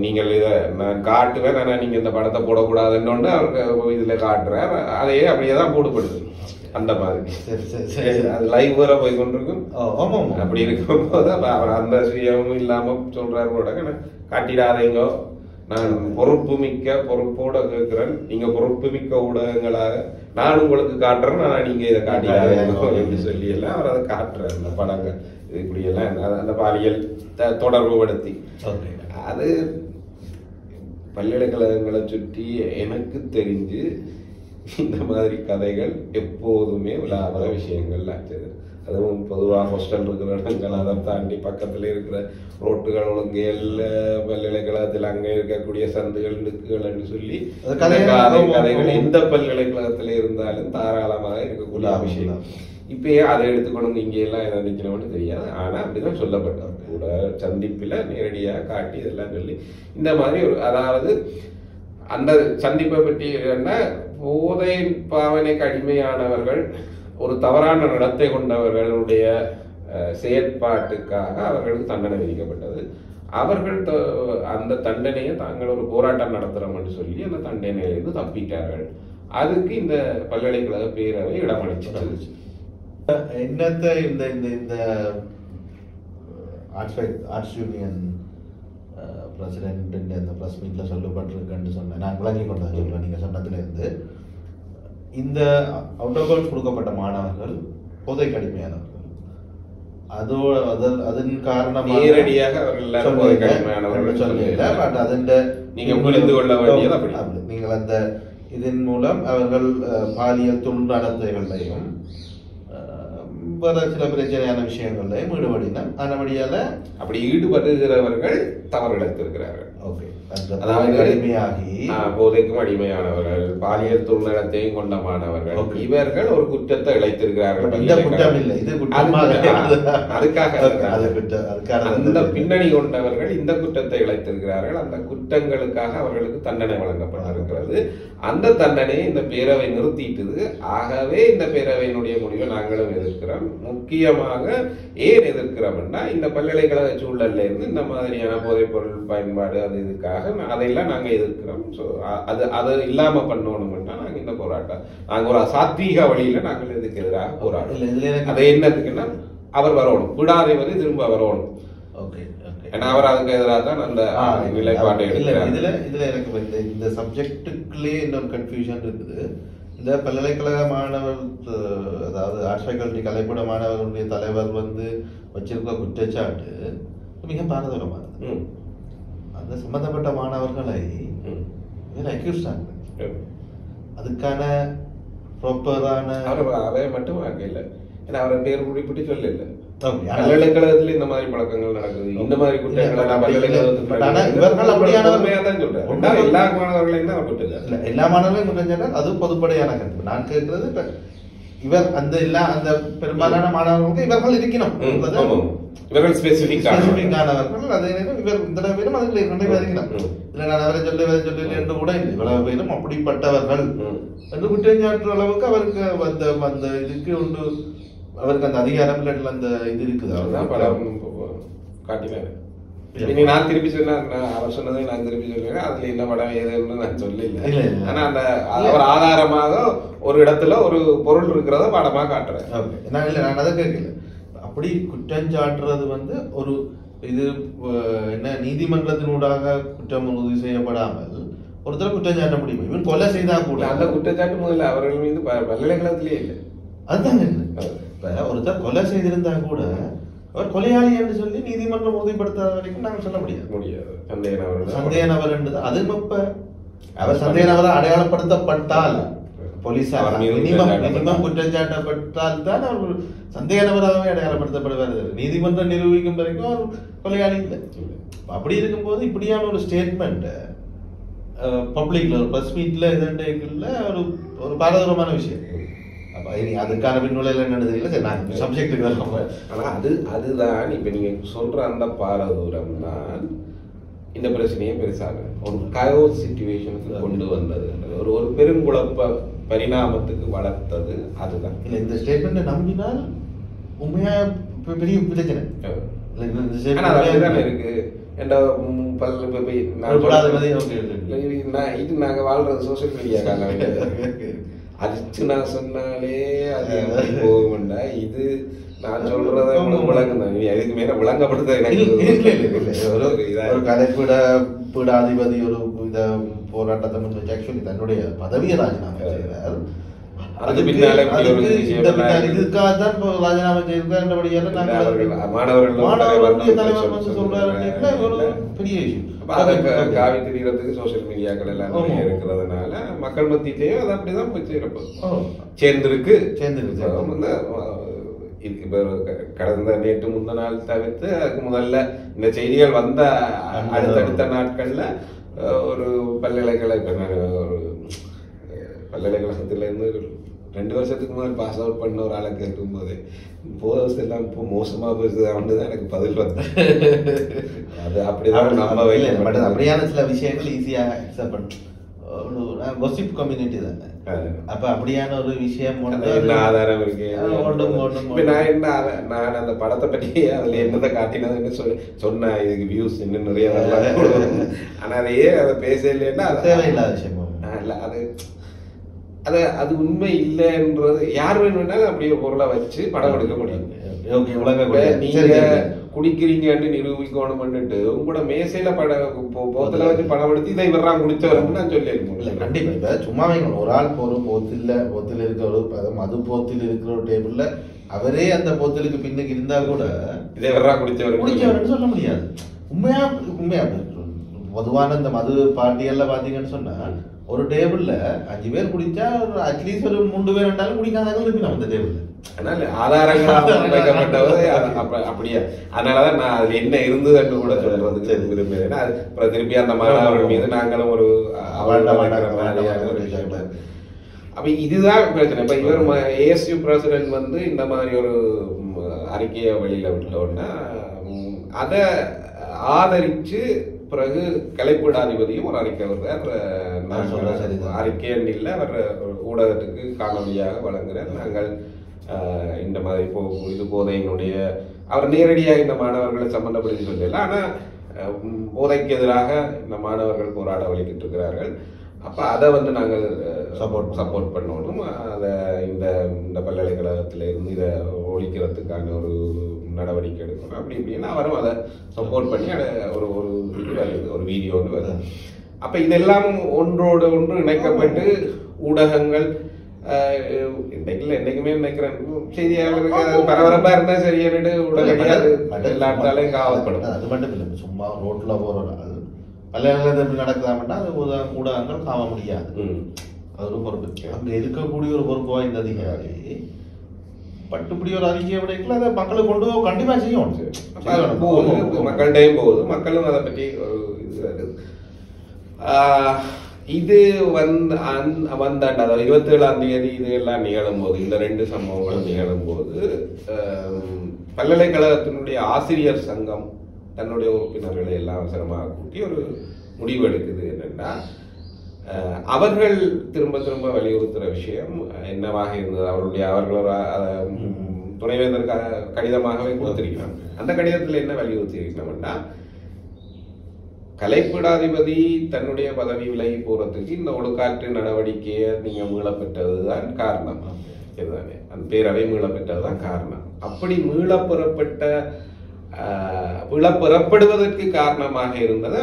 நீங்கள் இதை நான் காட்டுவேன், ஆனால் நீங்க இந்த படத்தை போடக்கூடாதுன்னு அவருக்கு இதுல காட்டுறார். அதையே அப்படியே தான் போடப்படுது. அந்த மாதிரி அது லைவ் வேற போய் கொண்டிருக்கும். அப்படி இருக்கும் போது அவர் அந்த சுயமும் இல்லாம சொல்றாரு கூட காட்டிடாதீங்க, நான் பொறுப்போட கேட்கிறேன், நீங்க பொறுப்பு மிக்க ஊடகங்களாக நான் உங்களுக்கு காட்டுறேன், ஆனா நீங்க இதை காட்டிடாதீங்க சொல்லி எல்லாம் அவர் அதை காட்டுறாரு. அந்த படங்கள் இப்படி எல்லாம் அந்த பாலியல் தொடர்பு படுத்தி அது பல்கலைக்கழகங்களை சுற்றி எனக்கு தெரிஞ்சு இந்த மாதிரி கதைகள் எப்போதுமே விழாத விஷயங்கள் ஆச்சது. அதுவும் பொதுவாக ஹாஸ்டல் இருக்கிற இடங்கள் அதை தாண்டி பக்கத்தில் இருக்கிற ரோட்டுகள் ஒழுங்கையில் பல்கலைக்கழகத்தில் அங்கே இருக்கக்கூடிய சந்துகள் நுக்குகள் என்று சொல்லி கதைகள் எந்த பல்கலைக்கழகத்தில் இருந்தாலும் தாராளமாக இருக்கக்கூடிய விஷயம். இப்பயே அதை எடுத்துக்கொண்டு இங்கெல்லாம் எதை நிற்கணும்னு தெரியாது. ஆனால் அப்படிதான் சொல்லப்பட்டது கூட சந்திப்பில் நேரடியாக காட்டி இதெல்லாம் சொல்லி இந்த மாதிரி ஒரு அதாவது அந்த சந்திப்பை பற்றி என்ன போதை பாவனைக்கு அடிமையானவர்கள் ஒரு தவறான நடத்தை கொண்டவர்களுடைய செயற்பாட்டுக்காக அவர்களுக்கு தண்டனை விதிக்கப்பட்டது. அவர்கள் அந்த தண்டனையை தாங்கள் ஒரு போராட்டம் நடத்துறோம்னு சொல்லி அந்த தண்டனையிலிருந்து தப்பிட்டார்கள். அதுக்கு இந்த பல்கலைக்கழக பேரவை இடமளிச்சு. என்னத்த இந்த இந்த இந்த ஆர்ட்ஸ் யூனியன் பிரசிடென்ட் இந்த ப்ரெஸ் மீட்டில் சொல்லப்பட்டிருக்குன்னு சொன்னேன். நான் விளங்கி கொண்டதை சொல்கிறேன். நீங்கள் சொன்னதுலேருந்து இந்த அவுட் ஆஃப் ஹவுஸ் கொடுக்கப்பட்ட மாணவர்கள் போதை கடுமையானவர்கள், அதன் காரணமாக நேரடியாக அவர்கள் சொல்லல. பட் அதன் நீங்க புரிந்து கொள்ள வேண்டியது அப்படி நீங்கள் அந்த இதன் மூலம் அவர்கள் பாலியல் துன்புறுத்தல்களையும் வேற சில பிரச்சனையான விஷயங்களையும் ஈடுபடினோம். அதனபடியால அப்படி ஈடுபடுகிறவர்கள் தவறிழைத்திருக்கிறார்கள். ஓகே, அதாவது அடிமையாகி போதைக்கும் அடிமையானவர்கள், பாலியல் துர்நடத்தையும் கொண்ட மாணவர்கள், இவர்கள் ஒரு குற்றத்தை இழைத்திருக்கிறார்கள். இந்த குற்றம் இல்லை, இது அதுக்காக அந்த பின்னணி கொண்டவர்கள் இந்த குற்றத்தை இழைத்திருக்கிறார்கள். அந்த குற்றங்களுக்காக அவர்களுக்கு தண்டனை வழங்கப்பட்டிருக்கிறது. அந்த தண்டனையை இந்த பேரவை நிறுத்திட்டது. ஆகவே இந்த பேரவையினுடைய முடிவை நாங்களும் எதிர்க்கிறோம். முக்கியமாக ஏன் எதிர்க்கிறோம்னா இந்த பல்கலைக்கழக சூழல்ல இருந்து இந்த மாதிரியான போதைப் பொருள் பயன்பாடு அது இதுக்காக அதையெல்லாம் நாங்க எதிர்க்கிறோம். ஸோ அது இல்லாம பண்ணணும்னா நாங்க இந்த போராட்டம் நாங்க ஒரு சாத்வீக வழியில நாங்கள் இதுக்கு எதிராக போராட்டம். அது என்னதுக்குன்னா அவர் வரணும், விடாதவரை திரும்ப வரணும். ஏன்னா அவர் அதுக்கு எதிராக தான் அந்த நிலைப்பாட்டை எடுக்கிறார். இதுல எனக்கு இந்த சப்ஜெக்டுக்குள்ளே இன்னொரு கன்ஃபியூஷன் இருக்குது. இந்த பல்கலைக்கழக மாணவர், அதாவது ஆர்ட்ஸ் ஃபேக்கல்டி கலைப்பட மாணவர்களுடைய தலைவர் வச்சிருக்க குற்றச்சாட்டு மிக பாரதூரமானது. அந்த சம்பந்தப்பட்ட மாணவர்களை அக்யூஸ்டாங்க. அதுக்கான ப்ராப்பரான அவை மட்டும் இல்லை, ஏன்னா அவரை பேர் குறிப்பிட்டு சொல்ல இல்லை. பல்கலைக்கழகத்துல இந்த மாதிரி பழக்கங்கள் நடக்குது, இந்த மாதிரி குற்றங்கள் எல்லா மாணவர்களையும் தான் விட்டுருக்காங்க. எல்லா மாணவர்களையும் குற்றம் அது பொதுப்படையான கருத்து. நான் கேட்கறது இவர் அந்த அந்த பெரும்பாலான மாணவர்களுக்கு இவர்கள் இருக்கணும், இவர்கள் ஸ்பெசிபிக்கானவர்கள். அதே நேரம் இவர் இந்த பேரும் அதுல 2 பேர் இருக்கணும். இல்ல நான் அவரை சொல்லி என்று கூட இல்லை, இவ்வளவு பேரும் அப்படிப்பட்டவர்கள் என்று குற்றஞ்சாற்று அளவுக்கு அவருக்கு அந்த இதுக்கு உண்டு, அவருக்கு அந்த அதிகாரம் இல்லை, அந்த இது இருக்குது. அவர்தான் படம் காட்டினாரு. நான் திருப்பி சொன்னா அவர் சொன்னதை நான் திருப்பி சொல்லுவேன், அதுல என்ன படம் ஏதுன்னு நான் சொல்லல. ஆனா அந்த அவர் ஆதாரமாக ஒரு இடத்துல ஒரு பொருள் இருக்கிறத படமா காட்டுறேன். நான் அதை கேட்கல. அப்படி குற்றஞ்சாட்டுறது ஒரு இது என்ன நீதிமன்றத்தினூடாக குற்றம் உறுதி செய்யப்படாமல் ஒருத்தர் குற்றம் சாட்ட முடியும். இவன் கொலை செய்தா கூட அந்த குற்றச்சாட்டு முதல்ல அவர்கள் மீது பல்கலைக்கழகத்திலே இல்லை. அதுதாங்க ஒருத்தர் கொலை செய்திருந்தா கூட அவர் கொலையாளி என்று சொல்லி நீதிமன்றம் உறுதிப்படுத்தாத வரைக்கும் நாங்கள் சொல்ல முடியாது. சந்தேக நபர் என்றது அது இப்ப அவர் சந்தேக நபர் அடையாளப்படுத்தப்பட்டால் போலீஸார் மினிமம் குற்றஞ்சாட்டப்பட்டால் தான் அவர் சந்தேக நபராகவே அடையாளப்படுத்தப்படுவார். நீதிமன்றம் நிரூபிக்கும் வரைக்கும் அவர் கொலையாளி இல்லை. அப்படி இருக்கும்போது இப்படியான ஒரு ஸ்டேட்மெண்ட் பப்ளிக்ல ஒரு பிரஸ் மீட்ல இதுல ஒரு பாரதூரமான விஷயம். அதுக்கான பின்னுளையில என்னன்னு தெரியல. சரி, நான் சப்ஜெக்டுக்கு வரலாம். ஆனா அதுதான் இப்ப நீங்க சொல்ற அந்த பாரதூரம் தான் இந்த பிரச்சனையை பெருசாக ஒரு கயோஸ் சிச்சுவேஷனுக்கு கொண்டு வந்தது, ஒரு பெருங்குழப்ப பரிணாமத்துக்கு வளர்த்தது. அதுதான் இல்ல இந்த ஸ்டேட்மெண்ட் நம்பினால் உண்மையா பெரிய பிரச்சனை இருக்கு. இது நாங்க வாழ்றது சோசியல் மீடியா அடிச்சு நான் சொன்னாலே அது போகும்டா. இது நான் சொல்றத விளங்குதான், அதுக்கு மேல விளங்கப்படுத்த ஒரு கலைப்பிட பீடாதிபதி ஒரு இத போராட்டத்தை முன் ஆக்சுவலி தன்னுடைய பதவியை ராஜினாமா செய்கிறார். அது பின்னால இதுக்காகத்தான் ராஜினாமா செய்திருக்காருன்றபடியால மாணவர்களுடைய தலைவர் வந்து சொல்றாரு பெரிய விஷயம். காவி திரியறதுக்கு சோசியல் மீடியாக்கள் எல்லாம் இருக்கிறதுனால மக்கள் மத்தியிலேயும் அது அப்படிதான் போய் சேர்ந்திருக்கு. இப்ப கடந்த நேற்று முந்த நாள் தவிர்த்து அதுக்கு முதல்ல இந்த செய்திகள் வந்த அடுத்தடுத்த நாட்கள்ல ஒரு பல்கலைக்கழகத்துல இருந்து 2 வருஷத்துக்கு முதல் பாஸ் அவுட் பண்ண ஒரு ஆளை கேட்கும் போது எல்லாம் இப்போ மோசமா போயிருக்குதான் எனக்கு பதில் வந்து அது அப்படிதான் நம்ம அப்படியான சில விஷயங்கள் ஈஸியாக அக்செப்ட் பண்ணும். கொசிப் கம்யூனிட்டி தானே. அப்ப அப்படியான ஒரு விஷயம் ஆதாரம் இருக்கு. நான் அந்த படத்தை பற்றி அதுல என்னதை காட்டினதுன்னு சொன்னேன். இதுக்கு வியூஸ் இன்னும் நிறைய ஆனா அதையே அதை பேச இல்லைன்னா தேவையில்லாத விஷயம் இல்ல. அது அது உண்மை இல்லைன்றது யார் வேணும்னாலும் அப்படியே பொருளை வச்சு படம் எடுக்க முடியும். நீங்க குடிக்கிறீங்கன்னு நிரூபிக்கணும் பண்ணிட்டு உங்களோட மேசையில போத்துல வச்சு படம் எடுத்து இதை இவரான் குடிச்சவர்னு நான் சொல்லியிருக்கேன். கண்டிப்பா இப்ப சும்மா வைக்கணும். ஒரு ஆள் ஒரு போத்தில் இருக்கிற ஒரு மது போத்தில் இருக்கிற ஒரு டேபிள்ல அவரே அந்த போத்தலுக்கு பின்னுக்கு இருந்தா கூட இதை இவரான் குடிச்சவர்னு சொல்ல முடியாது. உண்மையா பொதுவான இந்த மது பார்ட்டியெல்லாம் பாத்தீங்கன்னு சொன்னா ஒரு டேபிள்ல 5 பேர் குடிச்சா அட்லீஸ்ட் ஒரு 3 பேர் ரெண்டாலும் குடிக்காதவங்க இருக்கணும் அந்த டேபிள்ல. அதனால ஆதாரங்களாக வைக்கப்பட்டது அப்படியே. அதனாலதான் நான் அதுல என்ன இருந்ததுன்னு கூட சொல்றதுக்கு விரும்புகிறேன். அப்புறம் திருப்பி அந்த மாணவர்கள் மீது நாங்களும் ஒரு அப்ப இதுதான் பிரச்சனை. இப்ப இவர் ஏஎஸ்யூ பிரசிடென்ட் வந்து இந்த மாதிரி ஒரு அறிக்கையை வெளியில விட்டோன்னா அதை ஆதரிச்சு பிறகு கலைப்பீடாதிபதியும் ஒரு அறிக்கை வருவார். அறிக்கைன்னு இல்லை, அவர் ஊடகத்துக்கு காணொலியாக வழங்குறார். நாங்கள் இந்த மாதிரி இது போதையினுடைய அவர் நேரடியாக இந்த மாணவர்களை சம்பந்தப்படுத்தி சொல்லல, ஆனால் போதைக்கு எதிராக இந்த மாணவர்கள் போராட வலிக்கிட்டு இருக்கிறார்கள். அப்போ அதை வந்து நாங்கள் சப்போர்ட் பண்ணணும். அதை இந்த பல்கலைக்கழகத்தில் இருந்து இதை ஒழிக்கிறதுக்கான ஒரு நடவடிக்கை எடுக்கணும் அப்படி இப்படின்னு அவரும் அதை சப்போர்ட் பண்ணி ஒரு இது வருது, ஒரு வீடியோ ஒன்று வருது. அப்போ இதெல்லாம் ஒன்றோடு ஒன்று இணைக்கப்பட்டு ஊடகங்கள் என்னைக்குமே நினைக்கிறேன் செய்தியாளருக்கு பரபரப்பா இருந்தா சரியானு ஊடகங்கள் எல்லாத்தாலையும் காவல்படும். அது மட்டும் இல்லை, சும்மா ரோட்ல போற ஆள் பல்கலைக்கழகத்தில் எப்படி நடக்குதாமட்டா அது ஊடகங்கள் காண முடியாது. அது ஒரு பொறுப்பு. அங்க இருக்கக்கூடிய ஒரு பொறுப்பு வாய்ந்த அதிகாரி பட்டுப்படி ஒரு அறிக்கையை விடைக்குள்ள அதை மக்களுக்கு கொண்டு கண்டிப்பா செய்யணும். மக்கள்கிட்டையும் போகுது, மக்களும் அதை பற்றி ஒரு இது வந்தாண்ட அதாவது 27ஆம் தேதி இது எல்லாம் நிகழும் போது, இந்த 2 சம்பவங்களும் நிகழும் போது பல்கலைக்கழகத்தினுடைய ஆசிரியர் சங்கம் தன்னுடைய உறுப்பினர்களை எல்லாம் அவசரமாக கூட்டி ஒரு முடிவு எடுக்குது. என்னன்னா அவர்கள் திரும்ப திரும்ப வலியுறுத்துற விஷயம் என்னவாக இருந்தது, அவர்களோட துணைவேந்தருக்காக கடிதமாகவே கொடுத்திருக்கிறாங்க. அந்த கடிதத்தில் என்ன வலியுறுத்தி இருக்கணும்னா, கலைப்பீடாதிபதி தன்னுடைய பதவி விலகி போறதுக்கு இந்த ஒழுக்காற்று நடவடிக்கையை நீங்க மீளப்பெற்றதுதான் காரணம். இதுதானே அந்த பேரவை மீளப்பெற்றதுதான் காரணம். அப்படி மீளப்பெறப்படுவதற்கு காரணமாக இருந்தது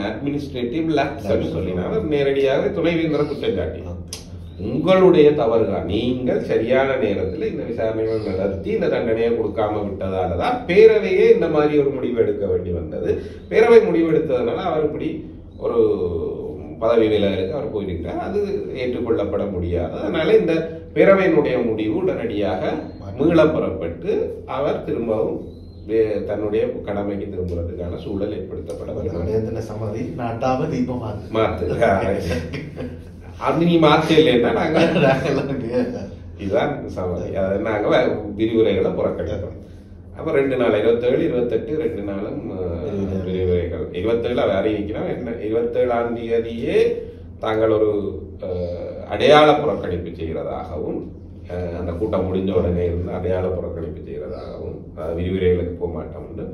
அட்மினிஸ்ட்ரேட்டிவ் லேப்ஸ் சொல்லினார். நேரடியாக துணைவேந்தரை குற்றம் சாட்டி, உங்களுடைய தவறுதான், நீங்கள் சரியான நேரத்தில் இந்த விசாரணைகள் நடத்தி இந்த தண்டனையை கொடுக்காம விட்டதாலதான் பேரவையே இந்த மாதிரி ஒரு முடிவு எடுக்க வேண்டி வந்தது. பேரவை முடிவு எடுத்ததுனால அவர் இப்படி ஒரு பதவி விலகலுக்கு அவர் போயிருக்கிறார். அது ஏற்றுக்கொள்ளப்பட முடியாது. அதனால இந்த பேரவையினுடைய முடிவு உடனடியாக மீளப்பெறப்பட்டு அவர் திரும்பவும் தன்னுடைய கடமைக்கு திரும்புறதுக்கான சூழல் ஏற்படுத்தப்பட அது நீ மாற்ற இல்லைன்னா நாங்க இதுதான் சமதி. அதை நாங்க விரிவுரைகளை புறக்கணிக்கிறோம். அப்ப 2 நாள் 27, 28 2 நாளும் விரிவுரைகள். 27 அதை அறிவிக்கிறோம். 27ஆம் தேதியே தாங்கள் ஒரு அடையாள புறக்கணிப்பு செய்கிறதாகவும், அந்த கூட்டம் முடிஞ்ச உடனே இருந்து அடையாள புறக்கணிப்பு செய்கிறதாகவும், விரிவுரைகளுக்கு போக மாட்டோம்னு.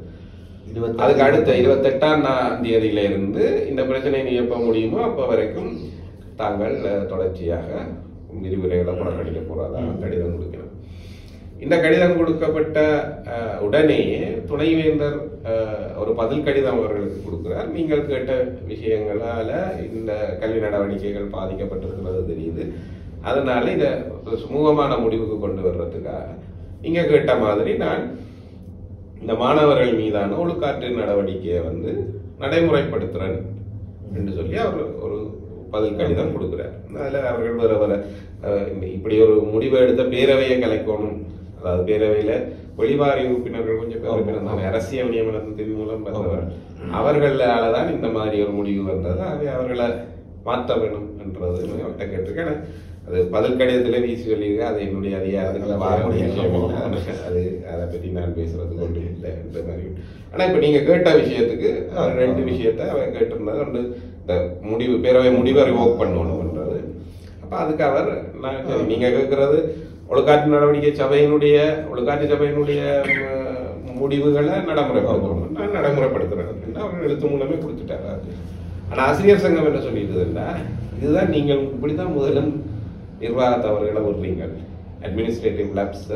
அதுக்கு அடுத்த 28ஆம் தேதியில இருந்து இந்த பிரச்சனை நீ எப்ப முடியுமோ அப்ப வரைக்கும் தாங்கள் தொடர்ச்சியாக விரிவுரைகளை புறக்கணிக்க போறதாக கடிதம் கொடுக்கணும். இந்த கடிதம் கொடுக்கப்பட்ட உடனே துணைவேந்தர் ஒரு பதில் கடிதம் அவர்களுக்கு கொடுக்கிறார். நீங்கள் கேட்ட விஷயங்களால இந்த கல்வி நடவடிக்கைகள் பாதிக்கப்பட்டிருக்கிறது தெரியுது. அதனால இதை சுமூகமான முடிவுக்கு கொண்டு வர்றதுக்காக நீங்க கேட்ட மாதிரி நான் இந்த மாணவர்கள் மீதான ஒழுக்காற்று நடவடிக்கையை நடைமுறைப்படுத்துறேன் என்று சொல்லி அவர் ஒரு பதில் கடிதம் கொடுக்கிறார். அதுல அவர்கள் வேற இப்படி ஒரு முடிவை எடுத்த பேரவையை கலைக்கணும், அதாவது பேரவையில வெளிவாரி உறுப்பினர்கள் கொஞ்சம் பேர் இருந்தாங்க, அரசியல் நியமனத்தின் மூலம் வந்தவர், அவர்களாலதான் இந்த மாதிரி ஒரு முடிவு வந்தது. அவர்களை மாற்ற வேணும் என்றது அவர்கிட்ட கேட்டிருக்கேன். அது பதில் கடிதத்துல வீசி சொல்லியிருக்க, அது என்னுடைய அதிகாரத்துல வாரக்கூடிய விஷயம், அது அதை பற்றி நான் பேசுறது கொண்டு இல்லை என்ற மாதிரி. ஆனா இப்ப நீங்க கேட்ட விஷயத்துக்கு 2 விஷயத்த அவர் கேட்டிருந்தது. ஒன்று, இந்த முடிவு பேரவை முடிவை ரிவோக் பண்ணணும்ன்றது. அப்ப அதுக்கு அவர் நீங்க கேட்கறது ஒழுக்காற்று நடவடிக்கை சபையினுடைய முடிவுகளை நடைமுறைப்படுத்தணும், நான் நடைமுறைப்படுத்துறேன் அவர் எழுத்து மூலமே கொடுத்துட்டாரு. ஆனா ஆசிரியர் சங்கம் என்ன சொல்லிடுதுன்னா, இதுதான் நீங்கள் இப்படித்தான் முதலும் நிர்வாக தவறுகளை விடுறீங்க, அட்மினிஸ்ட்ரேட்டிவ் லேப்ஸ்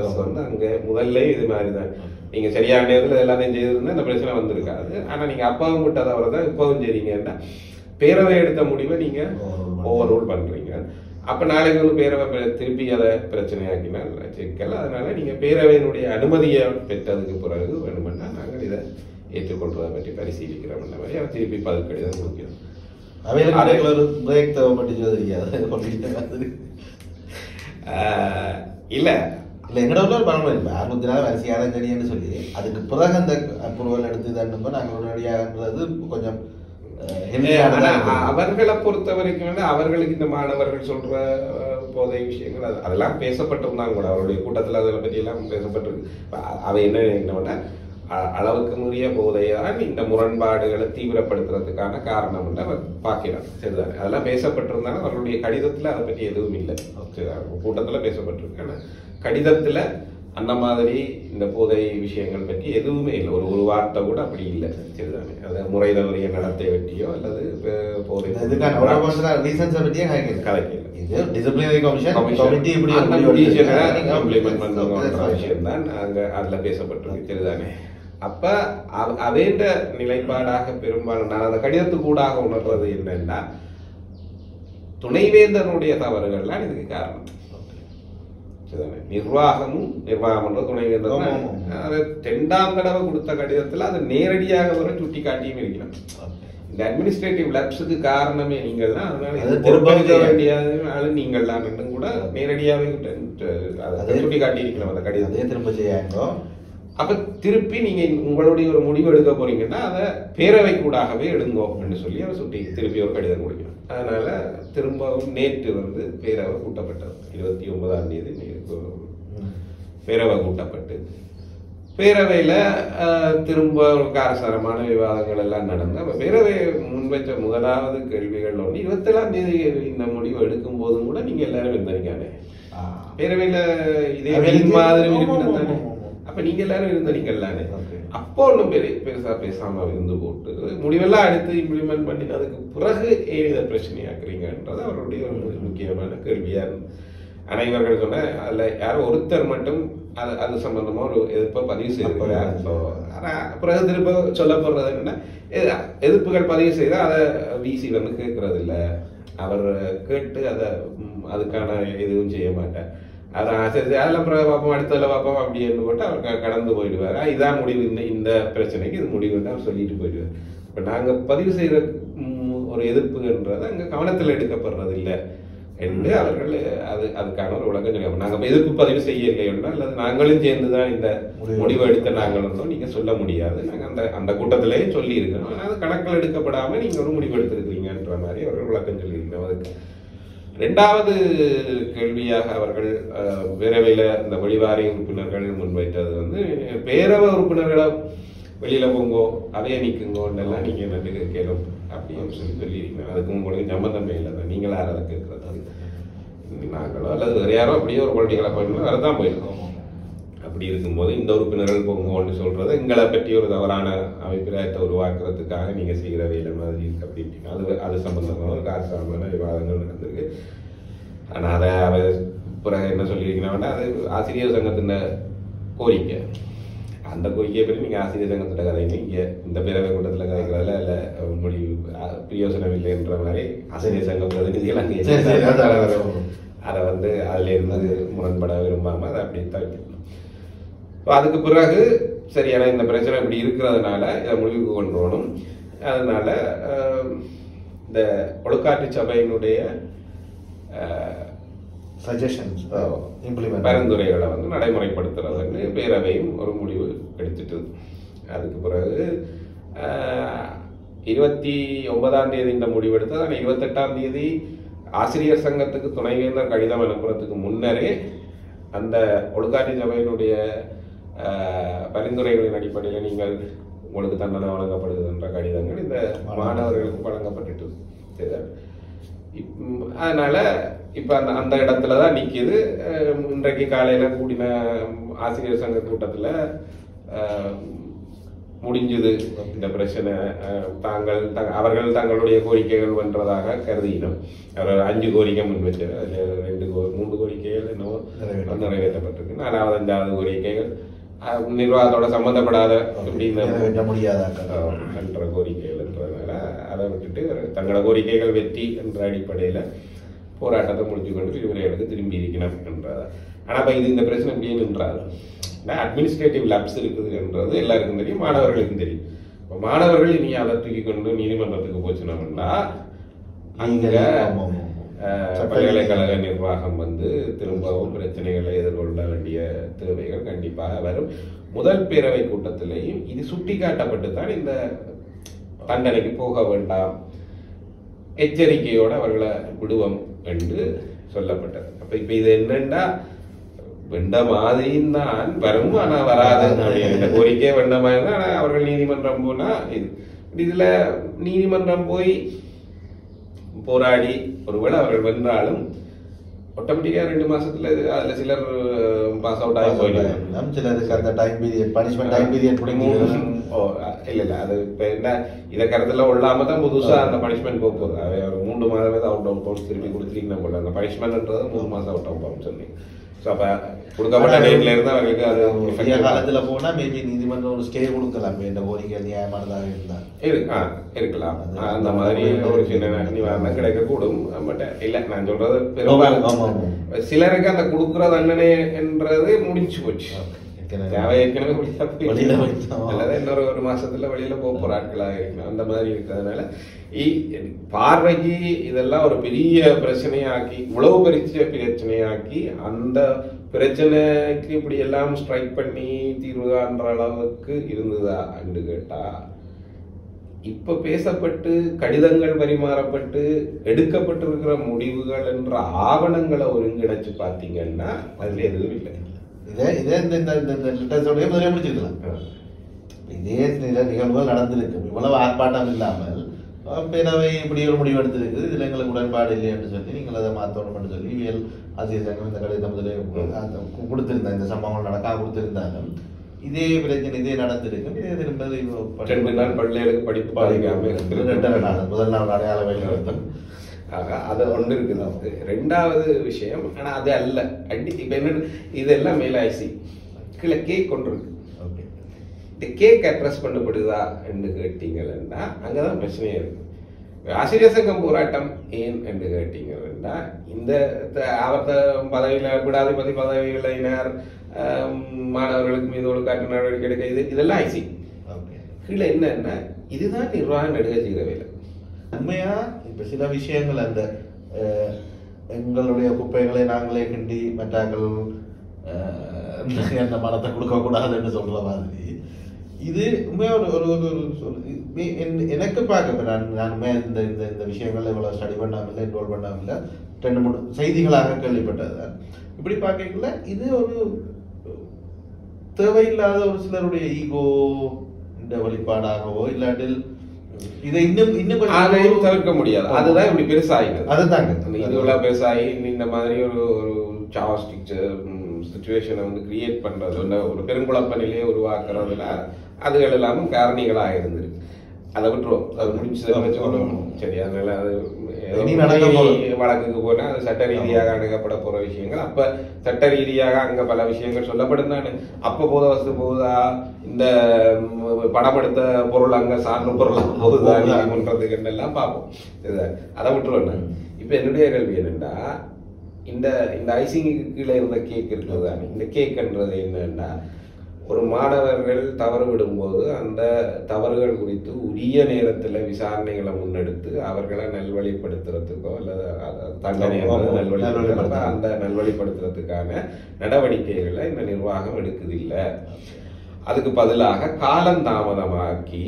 அங்க முதல்ல இது மாதிரிதான் நீங்க சரியான நேரத்தில் எல்லாத்தையும் செய்திருந்தா இந்த பிரச்சனை வந்திருக்காது. ஆனா நீங்க அப்பாவும் விட்ட தவறு தான் இப்பவும் செய்றீங்கன்னா, பேரவை எடுத்த முடிவை நீங்க ஓவர் ரூல் பண்றீங்க. அப்ப நாளைக்கு ஒரு பேரவை திருப்பி அதை பிரச்சனையாக்கினால் சிக்கல். அதனால நீங்க பேரவையினுடைய அனுமதியை பெற்றதுக்கு பிறகு வேணுமென்னா நாங்கள் இதை ஏற்றுக்கொள்வதை பற்றி பரிசீலிக்கிறோம். அந்த மாதிரி அவர் திருப்பி பதில் கடிதம் கொடுக்கிறோம். இல்ல இல்ல எங்கட ஒரு பரவாயில்ல 64 வரிசையான கடின்னு சொல்லி அதுக்கு பிறகு அந்த அப்ரூவல் எடுத்துதான் நாங்கள் உடனடியாகன்றது கொஞ்சம் அவர்களை பொறுத்த வரைக்கும் அவர்களுக்கு இந்த மாணவர்கள் சொல்ற போதை விஷயங்கள் அதெல்லாம் பேசப்பட்டிருந்தாங்க கூட, அவருடைய கூட்டத்தில் அதை பற்றி எல்லாம் பேசப்பட்டிருக்கு. அவை என்ன அளவுக்கு மீறிய போதையால் இந்த முரண்பாடுகளை தீவிரப்படுத்துறதுக்கான காரணம் அவர் பார்க்கிறார். சரிதான், அதெல்லாம் பேசப்பட்டிருந்தாங்க. அவர்களுடைய கடிதத்துல அதை பற்றி எதுவும் இல்லை. கூட்டத்துல பேசப்பட்டிருக்கு, கடிதத்துல அந்த மாதிரி இந்த போதை விஷயங்கள் பற்றி எதுவுமே இல்லை. ஒரு வார்த்தை கூட அப்படி இல்லை. சரிதானே, அதை முறை தவறிய நடத்தை பற்றியோ அல்லது போதை கலைக்கல. விஷயம் தான் அங்க அதுல பேசப்பட்டிருக்கு. சரிதானே, அப்ப அதேண்ட நிலைப்பாடாக பெரும்பாலும் நான் அந்த கடிதத்துக்கு கூடாக உணர்றது என்னன்னா, துணைவேந்தனுடைய தவறுகள்லாம் இதுக்கு காரணம். நிர்வாகம் துணைவேந்தர் அதை 2ஆம் தடவை கொடுத்த கடிதத்துல அதை நேரடியாக வர சுட்டி காட்டியும் இருக்கிறோம். இந்த அட்மினிஸ்ட்ரேட்டிவ் லேப்ஸுக்கு காரணமே நீங்கள் தான். அதனால திரும்ப வேண்டியது நீங்கள் தான் கூட நேரடியாகவே சுட்டி காட்டியிருக்கிறோம் அந்த கடிதத்தை திரும்ப செய்யாங்க. அப்ப திருப்பி நீங்க உங்களுடைய ஒரு முடிவு எடுக்க போறீங்கன்னா அதை பேரவை கூடாகவே எடுங்கோ அப்படின்னு சொல்லி அவர் சுட்டி திருப்பி ஒரு கடிதம் கொடுக்கணும். அதனால திரும்பவும் நேற்று பேரவை கூட்டப்பட்டது. 29ஆம் தேதி பேரவை கூட்டப்பட்டு பேரவையில திரும்ப காரசாரமான விவாதங்கள் எல்லாம் நடந்து அப்ப பேரவை முன்வைச்ச முதலாவது கேள்விகள் ஒன்று 27ஆம் தேதி இந்த முடிவு எடுக்கும் போதும் கூட நீங்க எல்லாரும் இருந்தீங்க பேரவையில இதே மாதிரி தானே. அப்ப நீங்க எல்லாரும் இருந்தீங்கல்லானே. அப்போ ஒன்றும் பெருசா பேசாம இருந்து போட்டு முடிவெல்லாம் அடுத்து இம்ப்ளிமெண்ட் பண்ணினதுக்கு பிறகு ஏன் இதை பிரச்சனையாக்குறீங்கன்றது அவருடைய ஒரு முக்கியமான கேள்வியா இருந்தது. ஆனா இவர்கள் சொன்ன அதுல யாரோ ஒருத்தர் மட்டும் அது சம்பந்தமா ஒரு எதிர்ப்பை பதிவு செய்திருக்கிறார். ஆனா பிறகு திரும்ப சொல்லப்படுறது என்னன்னா எதிர்ப்புகள் பதிவு செய்தா அதை விசி கேட்கறது இல்லை. அவர் கேட்டு அதுக்கான எதுவும் செய்ய மாட்டார். அதான் சரி அதெல்லாம் பார்ப்போம் அடுத்ததில் பார்ப்போம் அப்படின்னு போட்டு அவர் கடந்து போயிடுவார். இதான் முடிவு, இந்த பிரச்சனைக்கு இது முடிவுன்னு அவர் சொல்லிட்டு போயிடுவார். இப்போ நாங்கள் பதிவு செய்கிற ஒரு எதிர்ப்புன்றது அங்கே கவனத்தில் எடுக்கப்படுறது இல்லை என்று அவர்கள் அதுக்கான ஒரு விளக்கம் சொல்லுவாங்க. நாங்கள் எதிர்ப்பு பதிவு செய்யலைன்னா அல்லது நாங்களும் சேர்ந்து தான் இந்த முடிவு எடுத்த நாங்களும் நீங்கள் சொல்ல முடியாது. நாங்கள் அந்த கூட்டத்திலேயே சொல்லியிருக்கிறோம். ஆனால் அது கணக்கில் எடுக்கப்படாமல் நீங்கள் ஒரு முடிவு எடுத்திருக்கிறீங்கன்ற மாதிரி அவர்கள் விளக்கம் சொல்லியிருக்கிறோம். அதுக்கு இரண்டாவது கேள்வியாக அவர்கள் பேரவையில் இந்த வெளிவாரிய உறுப்பினர்கள் முன்வைத்தது பேரவை உறுப்பினர்களை வெளியில போங்கோ அதையே நிற்குங்கோன்னெல்லாம் நீங்க நட்டு கேட்கணும் அப்படின்னு சொல்லியிருக்கீங்க. அதுக்கு உங்களுக்கு சம்மந்தமே இல்லை தான். நீங்களா அதை கேட்கறது நாங்களோ அல்லது வேற யாரோ அப்படியே ஒரு பொலிட்டிக்கல் அப்பாயின்மெண்ட் வரதான் போயிருக்கோம். அப்படி இருக்கும்போது இந்த உறுப்பினர்கள் போங்கோன்னு சொல்றது எங்களை பற்றி ஒரு தவறான அபிப்பிராயத்தை உருவாக்குறதுக்காக நீங்க செய்கிற வேலை மாதிரி இருக்கு அப்படி இப்படின்னா அது சம்பந்தமாக ஒரு காரசாரமான விவாதங்கள் நடந்திருக்கு. ஆனா அதை அவர் பிறகு என்ன சொல்லியிருக்கீங்கன்னா அது ஆசிரியர் சங்கத்தின் கோரிக்கை. அந்த கோரிக்கையை பற்றி நீங்க ஆசிரியர் சங்கத்திட்ட கதைங்க இங்க இந்த பேரவை கூட்டத்தில் கதைக்கிறதுல இல்லை முடிவு பிரயோசனம் இல்லைன்ற மாதிரி ஆசிரியர் சங்க பிரதிநிதிகள் அங்கே அதை அதுல இருந்து முரண்பட விரும்பாம அதை அப்படி தவிர்க்கணும். அதுக்கு பிறகு சரியான இந்த பிரச்சனை இப்படி இருக்கிறதுனால இதை முடிவுக்கு கொண்டு வரணும். அதனால இந்த ஒழுக்காற்று சபையினுடைய பரிந்துரைகளை நடைமுறைப்படுத்துறதுன்னு பேரவையும் ஒரு முடிவு எடுத்துட்டு அதுக்கு பிறகு 29ஆம் தேதி இந்த முடிவு எடுத்தது. ஆனால் 28ஆம் தேதி ஆசிரியர் சங்கத்துக்கு துணைவேந்தர் கடிதம் அனுப்புறதுக்கு முன்னரே அந்த ஒழுக்காற்று சபையினுடைய பரிந்துரைகளின் அடிப்படையில் நீங்கள் உங்களுக்கு தண்டனை வழங்கப்படுது என்ற கடிதங்கள் இந்த மாணவர்களுக்கு வழங்கப்பட்டுட்டு. அதனால இப்ப அந்த இடத்துல தான் நிக்குது. இன்றைக்கு காலையில கூடின ஆசிரியர் சங்க கூட்டத்துல முடிஞ்சது இந்த பிரச்சனை. அவர்கள் தங்களுடைய கோரிக்கைகள் வென்றதாக கருதினோம். அவர் 5 கோரிக்கை முன் வச்சார். அதுல 3 கோரிக்கைகள் என்னவோ நிறைவேற்றப்பட்டிருக்கு. 4வது 5வது கோரிக்கைகள் நிர்வாகத்தோட சம்பந்தப்படாத என்ற கோரிக்கைகள் என்றதுனால அதை விட்டுட்டு தங்களோட கோரிக்கைகள் வெற்றி என்ற அடிப்படையில போராட்டத்தை முடிச்சு கொண்டு விரிவுரைகளுக்கு திரும்பி இருக்கணும் என்றார். ஆனா இப்ப இந்த பிரச்சனை இப்படியே நின்றாரு. அட்மினிஸ்ட்ரேட்டிவ் லேப்ஸ் இருக்குதுன்றது எல்லாருக்கும் தெரியும், மாணவர்களுக்கும் தெரியும். இப்போ மாணவர்கள் இனி அதை தூக்கி கொண்டு நீதிமன்றத்துக்கு போச்சுனோம்னா அங்க பல்கலைக்கழக நிர்வாகம் திரும்பவும் பிரச்சனைகளை எதிர்கொள்ள வேண்டிய தேவைகள் கண்டிப்பாக வரும். முதல் பேரவை கூட்டத்திலேயும் இது சுட்டி காட்டப்பட்டுத்தான் இந்த தண்டனைக்கு போக வேண்டாம், எச்சரிக்கையோடு அவர்களை விடுவோம் என்று சொல்லப்பட்டது. அப்ப இப்ப இது என்னன்னா வெண்ட மாதிரியும் தான் வரும், ஆனா வராது அப்படின்ற கோரிக்கை வெண்ட மாதிரி தான். ஆனா அவர்கள் நீதிமன்றம் போனா இதுல நீதிமன்றம் போய் போராடி ஒருவேளை அவர்கள் வென்றாலும் ஆட்டோமேட்டிக்கா 2 மாசத்துல அதுல சிலர் பாஸ் அவுட் ஆகி போயிடுவாங்க. சிலருக்கு அந்த time period punishment time period இல்ல அது இப்ப என்ன இதை கருத்துல உள்ளாம தான் புதுசா அந்த பனிஷ்மெண்ட் போகுது. அவை ஒரு 3 மாதமே அவுட் ஆஃப் திருப்பி கொடுத்துருக்கீங்க போல. அந்த பனிஷ்மெண்ட்ன்றது 3 மாசம் அவுட் ஆஃப் சொன்னீங்க. கொடுக்கப்பட்ட டேட்ல இருந்து அவர்களுக்கு அது காலத்துல போனா மேபி நீதிமன்றம் ஒரு ஸ்டே கொடுக்கலாம். இந்த கோரிக்கை நியாயமானதாக இருந்தா இருக்கலாம். அந்த மாதிரி ஒரு சின்ன நிவாரணம் கிடைக்க கூடும். பட் இல்ல நான் சொல்றது பெரும்பாலும் சிலருக்கு அந்த கொடுக்குற தண்டனை என்றது முடிஞ்சு போச்சு. ஏற்கனவே வெளியில போயிட்டோம். அல்லது இன்னொரு ஒரு மாசத்துல வெளியில போற ஆட்களாக இருக்கணும். அந்த மாதிரி இருக்கிறதுனால பார்வைக்கு இதெல்லாம் ஒரு பெரிய பிரச்சனையாக்கி, உளவு பரிச்ச பிரச்சனையாக்கி, அந்த பிரச்சனைக்கு இப்படி எல்லாம் ஸ்ட்ரைக் பண்ணி தீர்வு காண்ற அளவுக்கு இருந்ததா என்று கேட்டா, இப்ப பேசப்பட்டு கடிதங்கள் பரிமாறப்பட்டு எடுக்கப்பட்டிருக்கிற முடிவுகள் என்ற ஆவணங்களை ஒருங்கிணைச்சு பார்த்தீங்கன்னா அதுல எதுவும் இல்லை. இதே முதலே முடிச்சிருக்கலாம். இதே நிகழ்வுகள் நடந்திருக்கு. இவ்வளவு ஆர்ப்பாட்டம் இல்லாமல் பேரவை இப்படி ஒரு முடிவு எடுத்திருக்குது, இதுல எங்களுக்கு உடன்பாடு இல்லை என்று சொல்லி நீங்கள் அதை மாற்றணும் சொல்லி இவியல் ஆசிரியர் சங்கம் இந்த கடிதம் முதலே கொடுத்திருந்தாங்க. இந்த சம்பவங்கள் நடக்காம கொடுத்திருந்தாலும் இதே பிரச்சனை இதே நடந்திருக்கு. இதே திரும்ப 2 நாள் பள்ளிகளுக்கு படிப்பு பாதிக்காம 2 நாள் முதல் நாள் அடையாள வைத்திருத்தம். அது ஒன்று இருக்குது. 2வது விஷயம், ஆனா அது அல்ல இப்ப என்ன, இதெல்லாம் மேல ஐசி கீழே கேக் கொண்டு இருக்கு. இந்த கேக் அட்ரஸ் பண்ணப்படுதா என்று கேட்டீங்கன்னா அங்கதான் பிரச்சனையே இருக்கு. ஆசிரியர் சங்கம் போராட்டம் ஏன் என்று கேட்டீங்கன்னா, இந்த அவர்த பதவியில விடாதிபதி பதவிகளினர் மாணவர்களுக்கு மீது ஒழுக்காற்று நடவடிக்கை எடுக்க இதெல்லாம் ஐசி. கீழே என்னன்னா இதுதான் நிர்வாக நடுக செய்த வேலை. உண்மையா இப்ப சில விஷயங்கள் அந்த எங்களுடைய குப்பைகளை நாங்களே கிண்டி மற்றாக்கள் அந்த மரத்தை கொடுக்க கூடாதுன்னு சொல்ற மாதிரி இது உண்மையா ஒரு எனக்கு பார்க்க நான் இந்த இந்த இந்த விஷயங்கள்ல இவ்வளவு ஸ்டடி பண்ணாமல இன்வால்வ் பண்ணாமல 2-3 செய்திகளாக கேள்விப்பட்டது. இப்படி பார்க்கல இது ஒரு தேவையில்லாத ஒரு சிலருடைய ஈகோ இந்த வெளிப்பாடாகவோ இல்லாட்டில் இதை இன்னும் அதையும் தவிர்க்க முடியாது. அதுதான் இப்படி பெருசாகினது. அதுதாங்க இதுவெல்லாம் பெருசாகி இந்த மாதிரி ஒரு சாவஸ்டிக் சிச்சுவேஷனை வந்து கிரியேட் பண்றது, ஒரு பெருங்குழப்ப நிலையை உருவாக்குறதுல அதுகள் எல்லாமும் காரணிகளாக இருந்திருக்கு. அதை விட்டுருவோம், அது முடிச்சு சரி. அதனால அது வழக்குக்கு போனா அது சட்ட ரீதியாக அணுகப்பட போற விஷயங்கள். அப்ப சட்ட ரீதியாக அங்க பல விஷயங்கள் சொல்லப்படும் தானே. அப்ப போத வசதி போகுதா, இந்த படம் எடுத்த பொருள் அங்க சான்று பொருள் போகுதா நீதிமன்றத்துக்கு எல்லாம் பார்ப்போம். அதை விட்டுருவேன். இப்ப என்னுடைய கேள்வி என்னன்னா, இந்த இந்த ஐசிங்குக்கு கீழே இருந்த கேக் இருக்குது தானே. இந்த கேக்ன்றது என்னன்னா, ஒரு மாணவர்கள் தவறு விடும்போது அந்த தவறுகள் குறித்து உரிய நேரத்தில் விசாரணைகளை முன்னெடுத்து அவர்களை நல்வழிப்படுத்துறதுக்கோ அல்லது தண்டனை நல்வழிப்படுத்த அந்த நல்வழிப்படுத்துறதுக்கான நடவடிக்கைகளை இந்த நிர்வாகம் எடுக்குதில்லை. அதுக்கு பதிலாக காலதாமதமாக்கி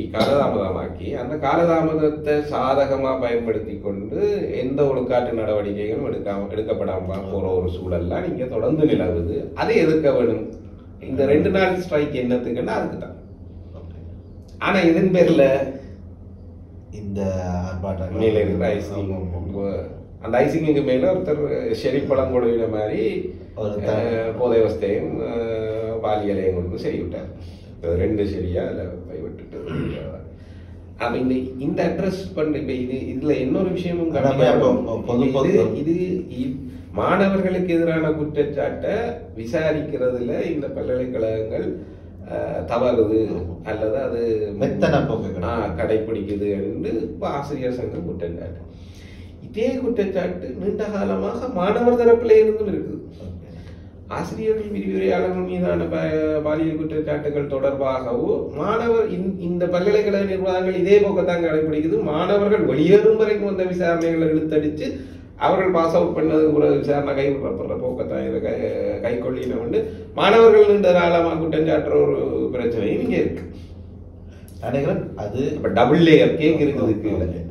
அந்த காலதாமதத்தை சாதகமா பயன்படுத்தி கொண்டு எந்த ஒழுக்காற்று நடவடிக்கைகளும் எடுக்கப்படாம போற ஒரு சூழல்லாம் நீங்க தொடர்ந்து நிலவுது. அதை எதிர்க்க வேணும். இந்த 2 நாள் ஸ்ட்ரைக் என்னத்துக்குன்னா அதுக்குதான். ஆனா இதன் பேர்ல இந்த மேல இருக்கிற ஐசிங், அந்த ஐசிங்கு மேல ஒருத்தர் ஷெரீப் பழங்குடியின மாதிரி போதை வஸ்தையும் பாலியலையும் கொண்டு சரி விட்டார். 2 சரியா இல்ல விட்டுட்டு. அப்ப இந்த அட்ரஸ் பண்ண இப்ப இதுல இன்னொரு விஷயமும் இது மாணவர்களுக்கு எதிரான குற்றச்சாட்டை விசாரிக்கிறதுல இந்த பல்கலைக்கழகங்கள் தவறுது அல்லது அது கடைபிடிக்குது என்று ஆசிரியர் சங்கம் குற்றச்சாட்டு. இதே குற்றச்சாட்டு நீண்ட காலமாக மாணவர் தரப்பிலே இருந்தும் இருக்குது. ஆசிரியர்கள் விரிவுரையாளர்கள் மீதான பாலியல் குற்றச்சாட்டுகள் தொடர்பாகவோ மாணவர் இந்த பல்கலைக்கழக நிர்வாகங்கள் இதே போக்கத்தான் கடைபிடிக்குது. மாணவர்கள் வெளியேறும் வரைக்கும் அந்த விசாரணைகளை இழுத்தடிச்சு அவர்கள் பாஸ் அவுட் பண்ணது கூட விசாரணை கைவிடப்படுற போக்கத்தான் இதை கைக்கொள்ளின வந்து மாணவர்கள் நீண்ட காலமாக குற்றஞ்சாட்டுற ஒரு பிரச்சனையும் இங்கே இருக்கு. நினைக்கிறேன் அது இப்ப டபுள் லேயர் கேக் இருக்குது.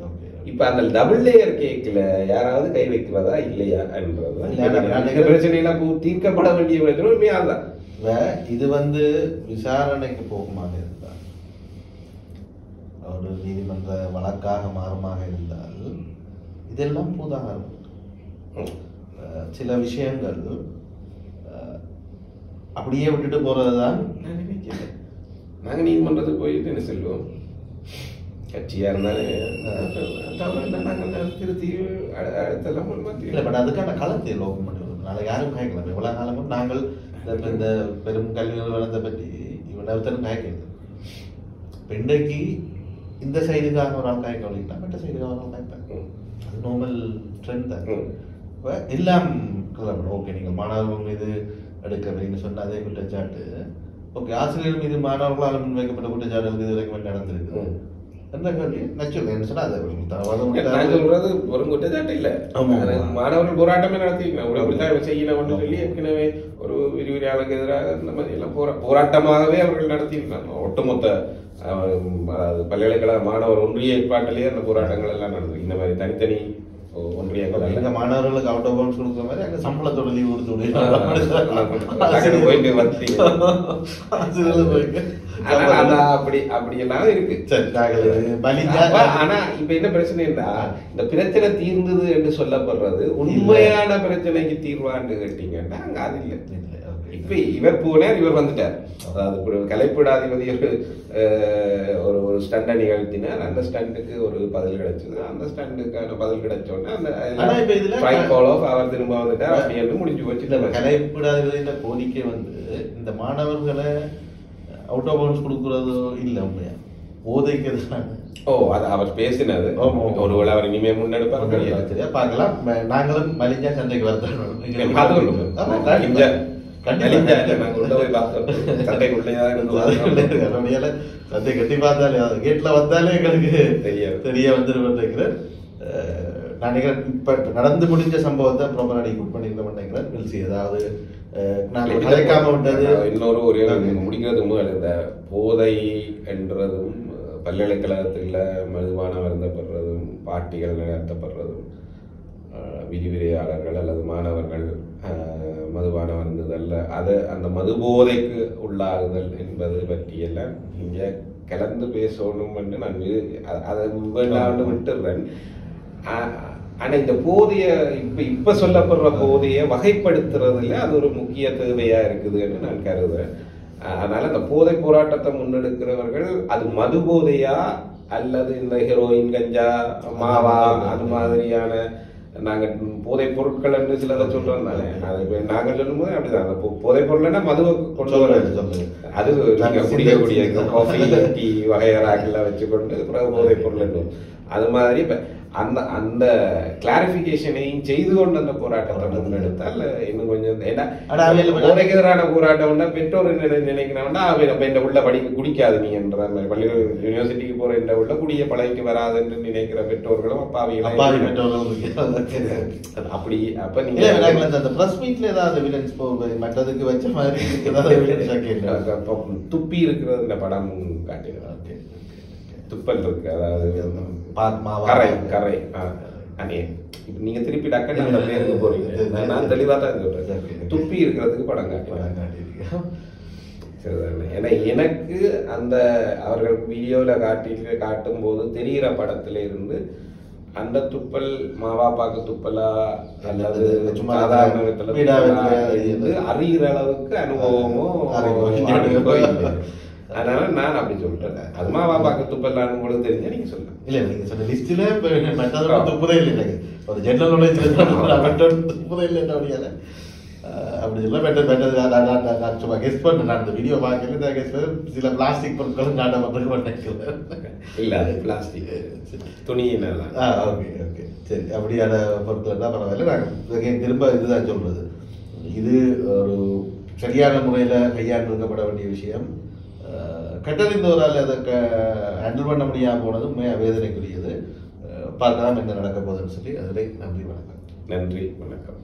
இப்ப அந்த டபுள் லேயர் கேக்ல யாராவது கை வைக்கிறதா இல்லையா என்றது பிரச்சனைலாம் தீர்க்கப்பட வேண்டிய பிரச்சனை உண்மையாதான். இது வந்து விசாரணைக்கு போகுமாக இருந்தால், ஒரு நீதிமன்ற வழக்காக மாறுமாக இருந்தால் இதெல்லாம் பூதாகாரம். சில விஷயங்கள் அப்படியே விட்டுட்டு போறதுதான். நாங்க நீதிமன்றத்துக்கு போயிட்டு என்ன செல்வோம், கட்சியா இருந்தாலும் திருத்தி அதுக்கான களத்தை லோகம் பண்ணி நாளைக்கு யாரும் காய்க்கலாம். இவ்வளவு காலமும் நாங்கள் இந்த பெரும் கல்வி நிறுவனத்தை பற்றி இவ்வளவு காய்க்கிறது. இன்றைக்கு இந்த சைடுக்காக ஒரு ஆள் காய்க்க வலிக்கலாம், மற்ற சைடுக்காக ஒரு ஆள் காய்ப்பாங்க. அது நார்மல் ட்ரெண்ட் தான். எல்லாம் ஓகே, நீங்கள் மாணவர்கள் மீது எடுக்கிறீங்கன்னு சொன்ன அதே குற்றச்சாட்டு ஓகே, ஆசிரியர் மீது மாணவர்களால் முன்வைக்கப்பட்ட குற்றச்சாட்டுகள் இது வரைக்கும் நடந்திருக்கு என்ன கேள்வி நச்சுங்க என்ன சொன்னா நான் சொல்றது ஒரு குற்றச்சாட்டு இல்ல. மாணவர்கள் போராட்டமே நடத்திருக்கணும் செய்யணும் சொல்லி ஏற்கனவே ஒரு விரிவுரையாளருக்கு எதிராக இந்த மாதிரி எல்லாம் போராட்டமாகவே அவர்கள் நடத்தியிருக்காங்க. ஒட்டுமொத்த பல்கலைக்கழக மாணவர் ஒன்றிய ஏற்பாட்டிலேயே அந்த போராட்டங்கள் எல்லாம் நடந்தது. இந்த மாதிரி தனித்தனி ஒன்றியங்கள் மாணவர்களுக்கு அவுட் ஆஃப் பவுண்ட்ஸ் கொடுக்குற மாதிரி அங்கே சம்பளத்தோட லீவ் கொடுத்து அப்படி எல்லாம் இருக்கு. ஆனா இப்ப என்ன பிரச்சனைன்னா இந்த பிரச்சனை தீர்ந்தது என்று சொல்லப்படுறது உண்மையான பிரச்சனைக்கு தீர்வான்னு கேட்டீங்கன்னா அங்க அது இல்லை. இப்ப இவர் போனார், இவர் வந்துட்டார். அதாவது கலைப்படாதிபதி ஒரு ஒரு ஸ்டண்டை நிகழ்த்தினார். அந்த ஸ்டண்டுக்கு ஒரு பதில் கிடைச்சது. அந்த ஸ்டண்டுக்கான பதில் கிடைச்சோன்னா அந்த அவர் திரும்ப வந்துட்டார். அப்படி என்று முடிஞ்சு போச்சு. கலைப்படாதிபதியோட கோரிக்கை வந்து இந்த மாணவர்களை அவுட் ஆஃப் பவுண்ட்ஸ் கொடுக்கறது இல்லை, உண்மையா போதைக்கு தான். அது அவர் பேசினது. ஒருவேளை அவர் இனிமே முன்னெடுப்பார் பார்க்கலாம். நாங்களும் மலிஞ்சா சந்தைக்கு வரதான் சந்தை கட்டி பார்த்தாலே கேட்ல வந்தாலே எங்களுக்கு தெரிய வந்துருக்கிறேன். நான் நினைக்கிறேன் இப்ப நடந்து முடிஞ்ச சம்பவத்தை ப்ராப்பரா நீங்க பண்ணிருந்தோம் நினைக்கிறேன். மில்சி ஏதாவது கலைக்காம விட்டது. இன்னொரு ஒரே முடிக்கிறது முதல் இந்த போதை என்றதும் பல்கலைக்கழகத்தில் மதுபான வருந்தப்படுறதும் பாட்டிகள் நடத்தப்படுறதும் விரிவுரையாளர்கள் அல்லது மாணவர்கள் மதுபான வருந்துதல் அது அந்த மது போதைக்கு உள்ளாகுதல் என்பது பற்றியெல்லாம் இங்கே கலந்து பேசணும் என்று நான் அதை வேண்டாம்னு விட்டுறேன். ஆனா இந்த போதைய இப்ப சொல்லப்படுற போதைய வகைப்படுத்துறதுல அது ஒரு முக்கிய தேவையா இருக்குது என்று நான் கருதுறேன். அதனால அந்த போதை போராட்டத்தை முன்னெடுக்கிறவர்கள் அது மது போதையா அல்லது இந்த ஹெரோயின், கஞ்சா, மாவா அது மாதிரியான நாங்க போதை பொருட்கள் என்று சிலதை சொல்றோம் தானே. அது நாங்க சொல்லும் போது அப்படிதான் போதை பொருள்னா மதுவை கொண்டு வர அது நாங்க குடிக்கக்கூடிய காஃபி, டீ வகையறாக்கெல்லாம் வச்சுக்கொண்டு போதை பொருள் அது மாதிரி இப்ப அந்த அந்த கிளாரிபிகேஷனையும் செய்து கொண்டு அந்த போராட்டத்தை முன்னெடுத்தால் இன்னும் கொஞ்சம். ஏன்னா போதைக்கு எதிரான போராட்டம்னா பெற்றோர் நினைக்கிறோம்னா இந்த உள்ள குடிக்காது நீ என்ற பள்ளி யூனிவர்சிட்டிக்கு போற இந்த உள்ள குடிய பழகிட்டு வராது என்று நினைக்கிற பெற்றோர்களும் அப்பாவிகளும் அப்படி. அப்ப நீங்க பிரஸ் மீட்ல ஏதாவது எவிடன்ஸ் மற்றதுக்கு வச்ச மாதிரி துப்பி இருக்கிறது இந்த படம் காட்டினது. துப்பல் இருக்கு, அதாவது கரை கரை அணே. இப்ப நீங்க திருப்பி டக்குன்னு அந்த பேருக்கு போறீங்க. நான் தெளிவா தான் சொல்றேன். துப்பி இருக்கிறதுக்கு படம் காட்டினேன். ஏன்னா எனக்கு அந்த அவர்கள் வீடியோல காட்டும் போது தெரிகிற படத்துல இருந்து அந்த துப்பல் மாவாப்பாக்கு துப்பலா அல்லது சாதாரண அறிகிற அளவுக்கு அனுபவமோ அதனால நான் அப்படி சொல்லிட்டேன். அது மாவாப்பாக்கு துப்பலான்னு உங்களுக்கு தெரிஞ்சா நீங்க சொல்லுங்க. இல்ல நீங்க சொன்ன லிஸ்ட்ல துப்புதே இல்லை. எனக்கு ஒரு ஜெனரல் நாலேஜ் துப்புதே இல்லை அப்படியால அப்படி சொல்ல பெட்டர் சும்மா கெஸ் பண்ண. நான் இந்த வீடியோ பார்க்கல கெஸ் பண்ண சில பிளாஸ்டிக் பொருட்களும் நாட்டப்பட்டிருக்க மாட்டேன். இல்ல அது பிளாஸ்டிக் துணியினால. ஓகே ஓகே சரி. அப்படியான பொருட்கள் தான் பரவாயில்ல. நாங்கள் திரும்ப இதுதான் சொல்றது. இது ஒரு சரியான முறையில் கையாண்டிருக்கப்பட வேண்டிய விஷயம். கட்டறிந்தவரால் அதை ஹேண்டில் பண்ண முடியாமல் போனது உண்மையாக வேதனைக்குரியது. பார்க்கலாம் என்ன நடக்க போகுதுன்னு சொல்லி அதில் நன்றி வணக்கம். நன்றி வணக்கம்.